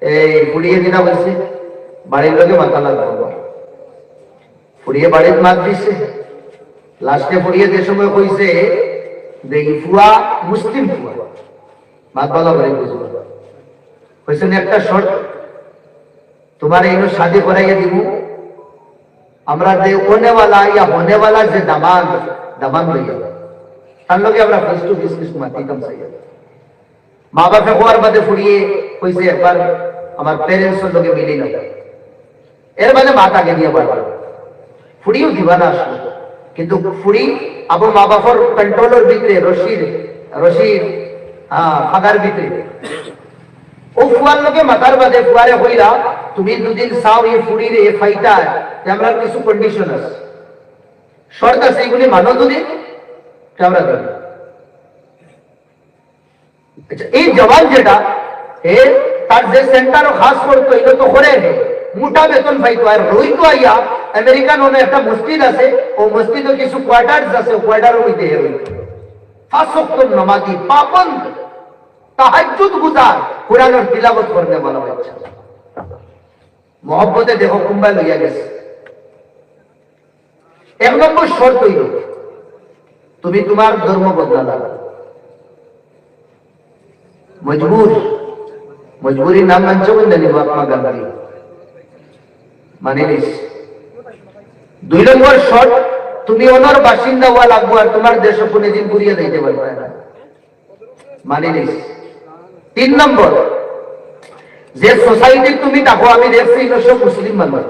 Speaker 1: এই ফুড়িয়ে দিনা বলছে বাড়ির লোকে মাথা লাগবো, ফুড়িয়ে বাড়ির মাত দিচ্ছে, লাস্টে ফুড়িয়ে যে সময় কইছে দেখি ফুয়া মুসলিম ফুয়া, बात वाला बड़े बुजुर्ग वैसे ने একটা শর্ত, तुम्हारे इनो शादी कराइए दिबू, हमरा दे होने वाला या होने वाला जे दामाद भैया हम लोग আমরা फेस टू फेस किस माती कम सही है। माँ बाप के गोर बादे ফুড়িয়ে কইছে একবার আমার पेरेंट्स लोग মিলি না, এর মানে মাতা কে দিয়ে বাড়া ফুড়িও দিবানা আসলো, কিন্তু ফুড়ি আবু মা বাবার কন্ট্রোলের ভিতরে রশিদ ফাগার ভিতরে ও ফুয়ার লোকে মাতার বাদে ফুয়ারে হইরা তুমি দুদিন চাও এই ফুড়ির এই ফাইটা আমরা কিছু কন্ডিশন আছে, শর্ত আছে, এইগুলি মানো যদি আমরা করি। আচ্ছা এই জওয়ান যেটা এ তার যে সেন্টারও খাস করতো এটা তো করে নে মোটা বেতন পাইতো, আর রইতো আইয়া আমেরিকান ওনে একটা মসজিদ আছে, ও মসজিদে কিছু কোয়ার্টার্স আছে, কোয়ার্টারও হইতে রইতো 5 ওয়াক্ত নামাজি পাবন্দ, তাহাজ্জুদ গুজার, কোরআনের তিলাওয়াত করতে বলা হচ্ছে। মহব্বতে দেখো কুম্বাই লইয়া গেছে। এক নম্বর শর্ত হইল তুমি তোমার ধর্ম বদলালা। মজবুরির নাম মানছো বললে মহাত্মা গান্ধী মানে নিস। 2 নম্বর শর্ত তুমি অনর বাসিন্দা হওয়া লাগবো আর তোমার দেশ কোনদিন ঘুরিয়ে দিতে পারবে না মানে নিস। 3 নম্বর যে সোসাইটি তুমি দেখো, আমি দেখছি সব মুসলিম মানুষ,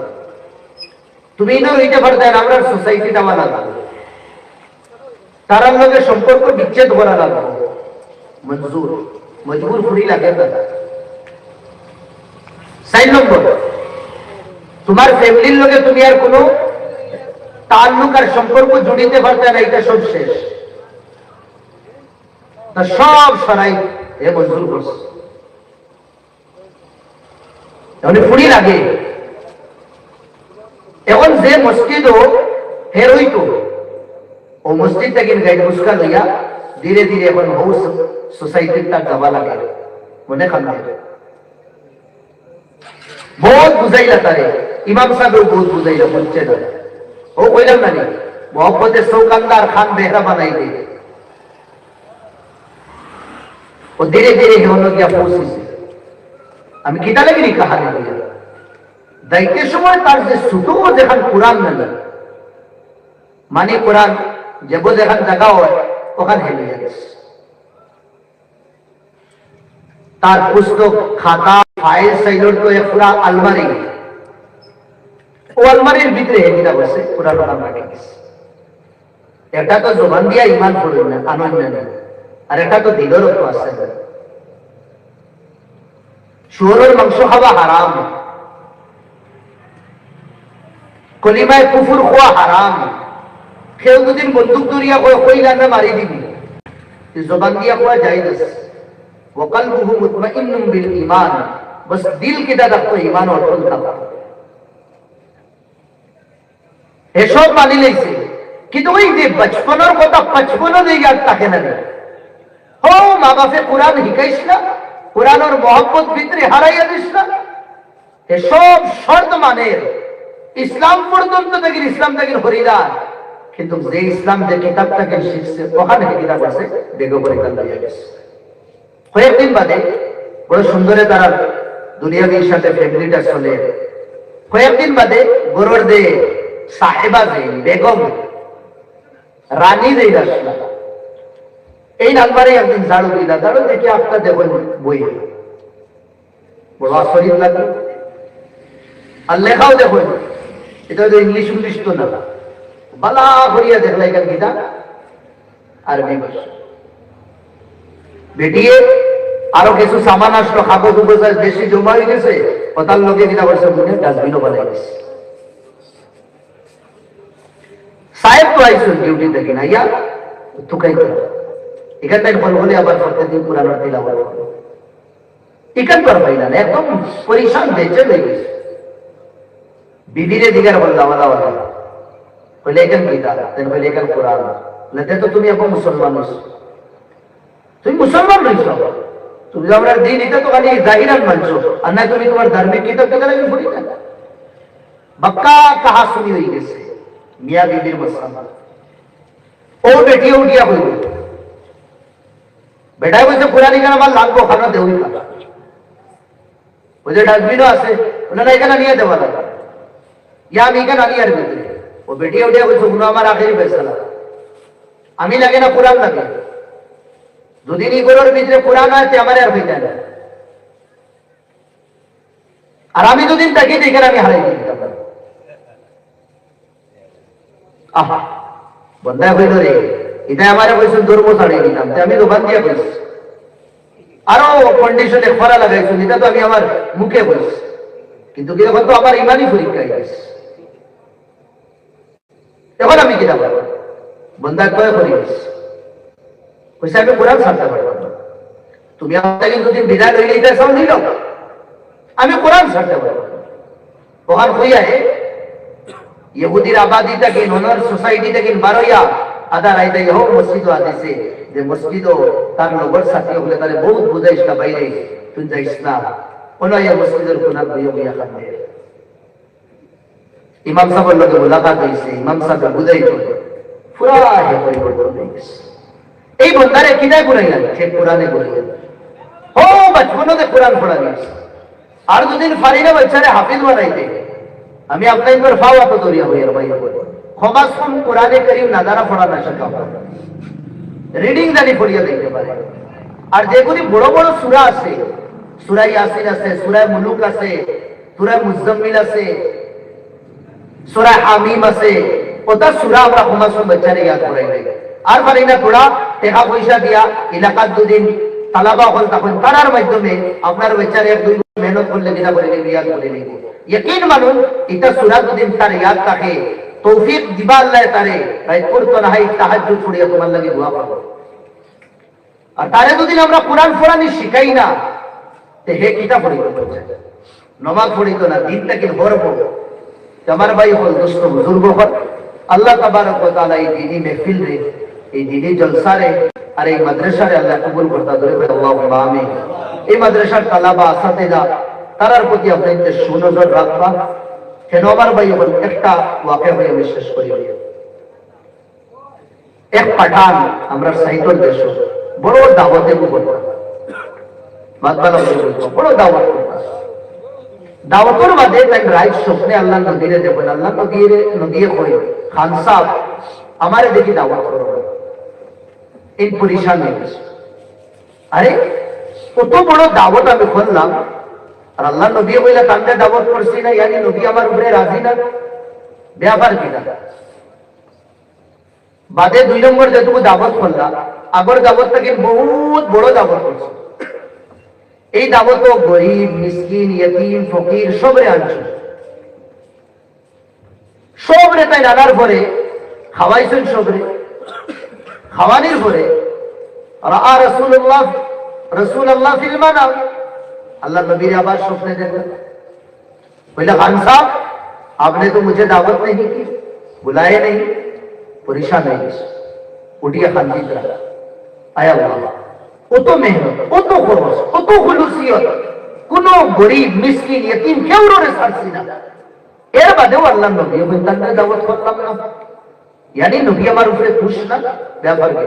Speaker 1: তুমি না হইতে পারতে আমরা সোসাইটি দেওয়া লাগবে, তার লগে সম্পর্ক বিচ্ছেদ করা লাগবে, মজবুর ফুরি লাগে। 4 নম্বর তোমার ফ্যামিলির লগে তুমি আর কোনো তাল্লুক আর সম্পর্ক জড়িতে পারতে না, এটা সব শেষ, সব সরাই এ মঞ্জুর করছে। ফুরি লাগে। এখন যে মসজিদ হের হইতো ও মসজিদ থেকে গাইড মুস্কা লইয়া ধীরে ধীরে এখন হাউস সোসাইটির তার যাওয়া লাগে। মনে খানা বহুত বুঝাইলা তারে, ইমাম সাহেব বহুত বুঝাইলা, বুঝছে না। ও কইলাম না নি মোহাম্মদের সৌকান্দার খান বেহরা বানাই দে। ও ধীরে ধীরে হলো গিয়া পৌঁছেছে। আমি কিতা লাগিনি কাহানি লইয়া দায়িত্বের সময় তার যে ছোট যেখান কোরআন না মানে কোরআন যে যেখান জায়গা হয় ওখানে হেলে গেছে। তার পুস্তক খাতা ফাইল সাইলর তো পুরা আলমারি, ও আলমারির ভিতরে হেলিটা বসে পুরা কোরআন রাখে গেছে। এটা তো জবান দিয়া ইমান পড়বে না, আনন্দ না, আর এটা তো দিলের তো আছে। শুয়োরের মাংস খাওয়া হারাম, কলিমায় কুফুর খোয়া হারাম। কেউ দুদিন বন্দুক দরিয়া কইলা না মারি দিবি, জবান দিয়া খোয়া জায়েজ আছে। ওয়াকালবুহু মুতমাইন্নুম বিল ঈমান, বস দিল কিটা রাখো ঈমান অটল থাকা। এসব মানি লইছে, কিন্তু ওই যে বচপনের কথা 55 দিয়ে আর থাকে না। ও মা বাপে কোরআন শিখাইস না, কোরআনের মহব্বত ভিতরে হারাইয়া দিস না। এসব শর্ত মানে ইসলাম পর্যন্ত দেখেন, ইসলাম দেখেন হরিদার, কিন্তু যে ইসলাম যে কিতাবটাকে শিখছে ওখানে কিতাব আছে দেখো পরীক্ষা দিয়ে গেছে। কয়েকদিন বাদে বড় সুন্দরে তারা দুনিয়াবীর সাথে ফ্যামিলিটা চলে। কয়েকদিন বাদে গরুর দে সাহেবা যে বেগম রানী যে আসলা, এই নাম্বারে একদিন ঝাড়ু দিলা, ঝাড়ু দেখে আপনার দেখুন বই বড় আশ্চর্য লাগলো। আর লেখাও দেখুন, এটা তো ইংলিশ ইংলিশ তো না, বালা করিয়া দেখলা এখান গীতা আরবি ভাষা। বেটিয়ে আরো কিছু সামান আসলো, কাগজ উপর বেশি জমা হয়ে গেছে, কথার লোকে কিনা করছে মনে ডাস্টবিনও বানাই গেছে। সাহেব তো আইসুন ডিউটি দেখি না, ইয়া তুকাই এখানটাই ফল বলে আবার প্রত্যেকদিন পুরানোর তিলাওয়াত করো। এখান কর পাইলা না, একদম পরিশান বেঁচে হয়ে গেছে। বিবিরে দিগার বললাম বলে এখান গীতা, বলে এখান কোরআন, তো তুমি এখন মুসলমান হইছো, তুমি মুসলমান হইছ, তুমি আমরা দিন এটা তো খালি জাহিরান মানছো, আর না তুমি তোমার ধার্মিক কিতাব আমি পড়ি না। বাক্কা কাহা শুনি হয়ে গেছে মিয়া বিবির মুসলমান। ও বেটিও উঠিয়া হইল, বেটাই বলছে কোরআন এখানে আমার লাগবো, খানা দেউই খানা ওই যে ডাস্টবিনও আছে, ওনারা এখানে নিয়ে দেওয়া লাগবে, ইয়া আমি এখানে আনি আর ভিতরে। ও বেটিয়া উঠিয়া বলছে উনি আমার আখেরি ফেসলা, আমি লাগে না কোরআন লাগে, দুদিন গরুর ভিতরে কোরআন আছে আমার আর হইতে না, আর আমি দুদিন তাকিয়ে দেখেন আমি হারাই দিতে পারি। আহা বন্ধায় হইল রে, এটা আমার বলছেন ধর্ম ছাড়িয়ে দিতাম, আমি দোকান দিয়ে বলছি, আরো কন্ডিশনে খরা লাগাইছেন, এটা তো আমি আমার মুখে বলছি, কিন্তু এখন তো আমার ইমানই পরীক্ষা গেছে। এখন আমি কিনা বলবো বন্ধায় কয়ে করি পয়সা আমি কোরআন ছাড়তে পারবো না, তুমি আমাকে কিন্তু বিদায় লইলে এটা সব দিল, আমি কোরআন ছাড়তে পারবো না। ওখান হইয়া ইহুদির আবাদি থেকে ননর সোসাইটি থেকে বারোয়া আদা রাইতে হোক মসজিদ আদেশে যে মসজিদও তার নগর সাথী হলে তারে বহুত বুঝাইস না বাইরে তুই যাইস না ওনাইয়া মসজিদের কোনার বইয়া বইয়া খাবে ইমাম সাহেবের লগে মুলাকাত হইছে ইমাম সাহেব বুঝাই করবে পুরা হে পরিবর্তন হয়ে গেছে এই বন্দারে কিদায় ঘুরাইলেন সে কোরআনে ঘুরাইলেন ও বাচপনতে কোরআন পড়াইছে আর দুদিন ফারিনা বাচ্চারে হাফিজ বানাইতে আমি আপনাদের ফাওয়া তো দরিয়া হইয়া ভাই বলে খমাস কোন কোরআনে কারীম নাজারা পড়া না শেখা রিডিং জানি পড়িয়া দেখতে পারে আর যেগুলি বড় বড় সূরা আছে সূরা ইয়াসিন আছে সূরা মুলুক আছে সূরা মুজাম্মিল আছে সূরা হামিম আছে ওটা সূরা আমরা খমাস বাচ্চারে ইয়াদ করাই আর ফারিনা পড়া টাকা পয়সা দিয়া এলাকার দুদিন তালাবা হল তখন তারার মাধ্যমে আপনার বাচ্চারে এক দুই মেহনত করলে যেটা করে ইয়াদ করে নিব यकीन मानुन इता सूरा दिन तार याद থাকে তৌফিক দিবা আল্লাহ তারে রাত পড়তো না হয় তাহাজ্জুদ পড়িয়া তোমার লাগি দোয়া করব আর তারে যদি আমরা কোরআন পড়ানি শিখাই না তে হে কিতা পড়িব নামাজ পড়িতো না দিনটা কি হরব তোমার ভাই হল দোস্ত বুজুর্গ হল আল্লাহ তাবারক ওয়া তাআলা এই দিনী মাহফিল রে এই দিনী জলসা রে আর এই মাদ্রাসা রে আল্লাহ কবুল করতা ধরে আল্লাহুম্মা আমিন এই মাদ্রাসার তালাবা আসাতিদা তারার প্রতি আপনাদের সুনজর রাখবা কেন আমার ভাই বল একটা ওয়াকিয়া হয়ে বিশ্বাস করি এক পাঠান আমরা সাইকেল দেশ বড় দাওয়াতে বলবো মাতবালা বলবো বড় দাওয়াত দাওয়াতের মধ্যে তাই রাইট স্বপ্নে আল্লাহ নদীরে দেবেন আল্লাহ নদীয়ে কই খান সাহেব আমারে দেখি দাওয়াত করো এই পরিশান হয়ে গেছে আরে কত বড় দাওয়াত আমি করলাম আর আল্লাহ নবী কইলা তান্তে দাওয়াত করছি না ইয়ানি নবী আমার উপরে রাজি না ব্যাপার কি না বাদে দুই নম্বর যেটুকু দাওয়াত করলাম আগর দাওয়াত থেকে বহুত বড় দাওয়াত করছে এই দাওয়াত গরিব মিসকিন ইয়তিম ফকির সবরে আনছে সবরে তাই আনার পরে খাওয়াইছেন সবরে খাওয়ানির পরে রাআ রাসূলুল্লাহ ফিল মানাম अल्लाह नबी ने आवाज सपने देखा बोला खान साहब आपने तो मुझे दावत नहीं की बुलाए नहीं परेशान नहीं उठिए खान की तरह आया बाबा वो तो मेहनत वो तो खौफ वो तो खुलूसियत कोनो गरीब मिस्किन यतीम क्यों रे सारसिना এর বাদেও আল্লাহ নবী বলতেন দাওয়াত করলাম না यानी নবী আমার উপরে খুশ না ব্যাপার কি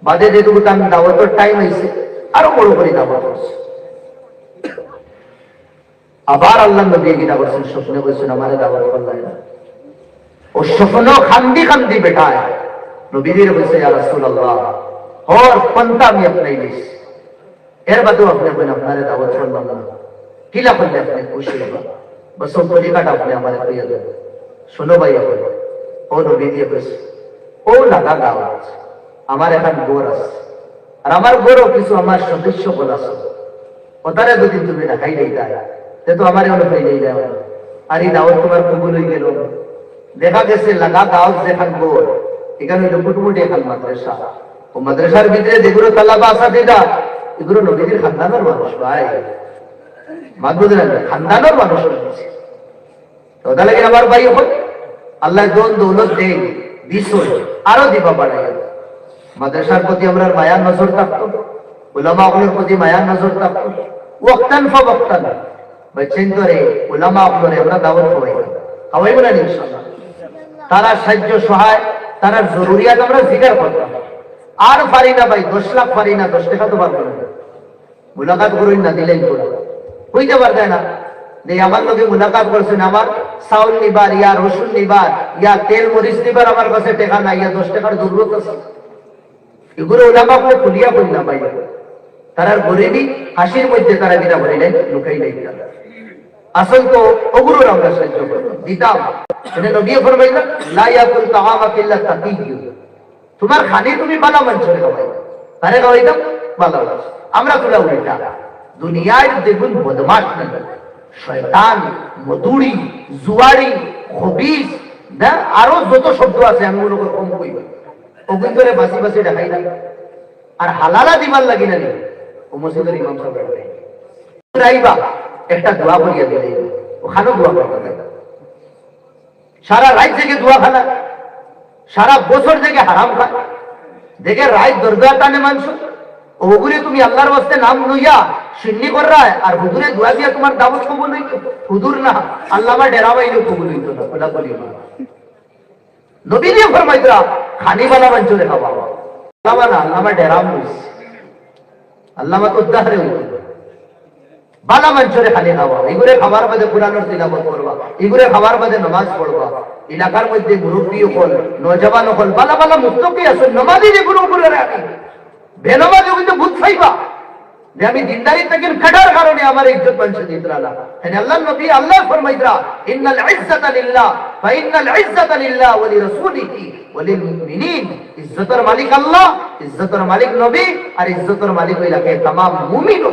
Speaker 1: বাদে যেটুকু তার দাওয়াতের টাইম হইছে আরো বড় করে দাওয়াত করছে আবার আল্লাহ নবী কি দাওয়াত স্বপ্নে বলছেন আমারে দাওয়াত করলেন ও স্বপ্ন খান্দি খান্দি বেটায় নবীর বলছে ইয়া রাসূলুল্লাহ और पंता में अपने लिस এর বাদেও আপনি বলেন আপনারে দাওয়াত করলাম না কিলা করলে আপনি খুশি হবেন बस वो तरीकाটা আপনি আমারে কইয়া দেন শোনো ভাই আপনি ও নবী দিয়ে বলছে ও লাগা দাওয়াত আমার এখন গোর আছে আর আমার গোরও কিছু আমার সদস্য বলা আছে ওটারে যদি তুমি না খাই দেই যায় তে তো আমারে হলো খাই দেই যায় আর এই দাওয়াত তোমার কবুল হয়ে গেল দেখা গেছে লাগা দাওয়াত যেখান গোর এখানে লুকুটমুটি এখন মাদ্রাসা ও মাদ্রাসার ভিতরে যেগুলো তালাবা আসা দিদা এগুলো নবীর খানদানের মানুষ ভাই মাদুদের খানদানের মানুষ হচ্ছে তো তাহলে কি আমার ভাই হল আল্লাহ জন দৌলত দেন দিস আরো দিবা বাড়াই মাদ্রাসার প্রতি আমরা মায়ার নজর থাকতো উলামাগুলোর প্রতি মায়ার নজর থাকতো ওয়াক্তান ফাওয়াক্তান বচ্চেন ধরে উলামাগুলোর আমরা দাওয়াত খাওয়াইব না ইনশাআল্লাহ তারা সাহায্য সহায় তার জরুরিয়াত আমরা জিকির করতাম আর পারি না ভাই 10 লাখ পারি না 10 টাকা তো পারবো না মুলাকাত করুন না দিলেন পুরো হইতে পারবে না যে আমার লোকে মুলাকাত করছেন আমার চাউল নিবার ইয়া রসুন নিবার ইয়া তেল মরিচ নিবার আমার কাছে টাকা নাই ইয়া 10 টাকার জরুরত আছে এগুলো ওলামা করে খুলিয়া করি না ভাই তারা গরিবী হাসির মধ্যে তারা বিনা বলে নাই লুকাই নাই আসল তো ওগুলোর আমরা সাহায্য করব দিতাম এটা নবী ফরমাইলেন লা ইয়াকুল তাআমাক ইল্লা তাকিয়্যু তোমার খালি তুমি বালা মঞ্চরে খাওয়াই তারে খাওয়াইতাম বালা আমরা তোলা উল্টা দুনিয়ায় দেখুন বদমাশ না শয়তান মধুরি জুয়ারি খবিস না আরো যত শব্দ আছে আমি ওগুলো কম কইব ওগুন করে বাসি বাসি দেখাই না আর হালালা দিবার লাগি না ও মসজিদের ইমাম সাহেব রাইবা একটা দোয়া করিয়া দিলে ওখানেও দোয়া করতে সারা রাত থেকে দোয়া খানা সারা বছর থেকে হারাম খায় দেখে রায় দরজা টানে মানুষ ওগুলি তুমি আল্লাহর বাস্তে নাম লইয়া সিন্নি কররা আর হুজুরে দোয়া দিয়া তোমার দাওয়াত কবুল হইতো হুজুর না আল্লামা ডেরা বাইলে কবুল হইতো না খোলা বলি নবী দিয়ে ফরমাইতরা খানিওয়ালা মঞ্চরে খাওয়া আল্লামা না আল্লামা ডেরা মুস আল্লামা তো উদ্দাহরে হইতো বালা মঞ্চরে খালি খাওয়া এগুলো খাবার বাদে কোরআনের তিলাওয়াত করবা এগুলো খাবার বাদে নামাজ পড়বা এলাকার মধ্যে মুরব্বী হল নওজওয়ান হল বালা বালা মুত্তাকি আছে নামাজি যেগুলো করে রাখি বেনামাজি কিন্তু ভূত খাইবা যে আমি দিনদারি থেকে কাটার কারণে আমার ইজ্জত মানুষ দিতরা না মানে আল্লাহর নবী আল্লাহ ফরমাইতরা ইন্নাল ইজ্জাতা লিল্লাহ ফা ইন্নাল ইজ্জাতা লিল্লাহ ওয়া লিরাসূলিহি ওয়া লিল মুমিনিন ইজ্জতের মালিক আল্লাহ ইজ্জতের মালিক নবী আর ইজ্জতের মালিক হইলা কে तमाम মুমিন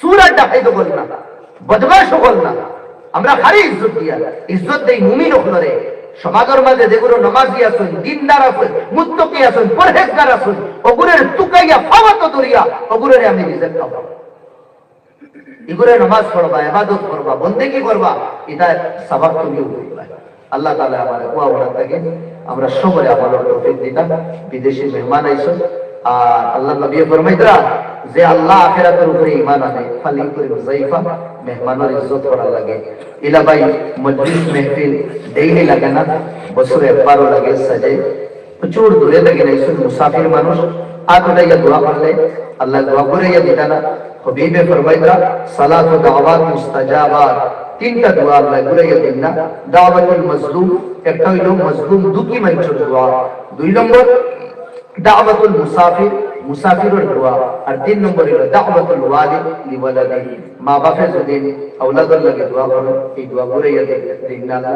Speaker 1: সূরা ডাকাইতো বল না বদমাশ বল না আমরা খালি ইজ্জত দিয়া ইজ্জত দেই মুমিন হলরে সমাজের মাঝে যেগুলো নামাজি আছেন দিনদার আছেন মুত্তাকি আছেন পরহেজগার আছেন ওগুলোর তুকাইয়া ফাওয়াত দরিয়া ওগুলোর আমি ইজ্জত পাবো এগুলো নামাজ পড়বা ইবাদত করবা বন্দেগী করবা এটা সবক তুমি হইবা আল্লাহ তাআলা আমাদের কোয়া ওরা থেকে আমরা সবাই আমাদের তৌফিক দিতা বিদেশি মেহমান আইছেন আর আল্লাহ নবী ফরমাইতরা যে আল্লাহ আখিরাতের উপরে ঈমান আনে খালি করে যাইফা মেহমানের ইজ্জত করা লাগে ইলা ভাই মজলিস মাহফিল ডেইলি লাগে না বছরে একবারও লাগে সাজে প্রচুর দূরে লাগে না ইসুন মুসাফির মানুষ আতলাইয়া দোয়া করলে আল্লাহ দোয়া করে ইয়া দিতানা হাবিবে ফরমাইতরা সালাত ও দাওয়াত মুস্তাজাবাত তিনটা দোয়া আল্লাহ করে ইয়া দিনা দাওয়াতুল মাজলুম একটা হইলো মাজলুম দুঃখী মানুষের দোয়া দুই নম্বর দাওয়াতুল মুসাফির মুসাফিরের দোয়া আর তিন নম্বর হলো দাওয়াতুল ওয়ালিদ লিওয়ালাদিহি মা বাপের যদি আওলাদের লাগে দোয়া করো এই দোয়া করে ইয়া দিনা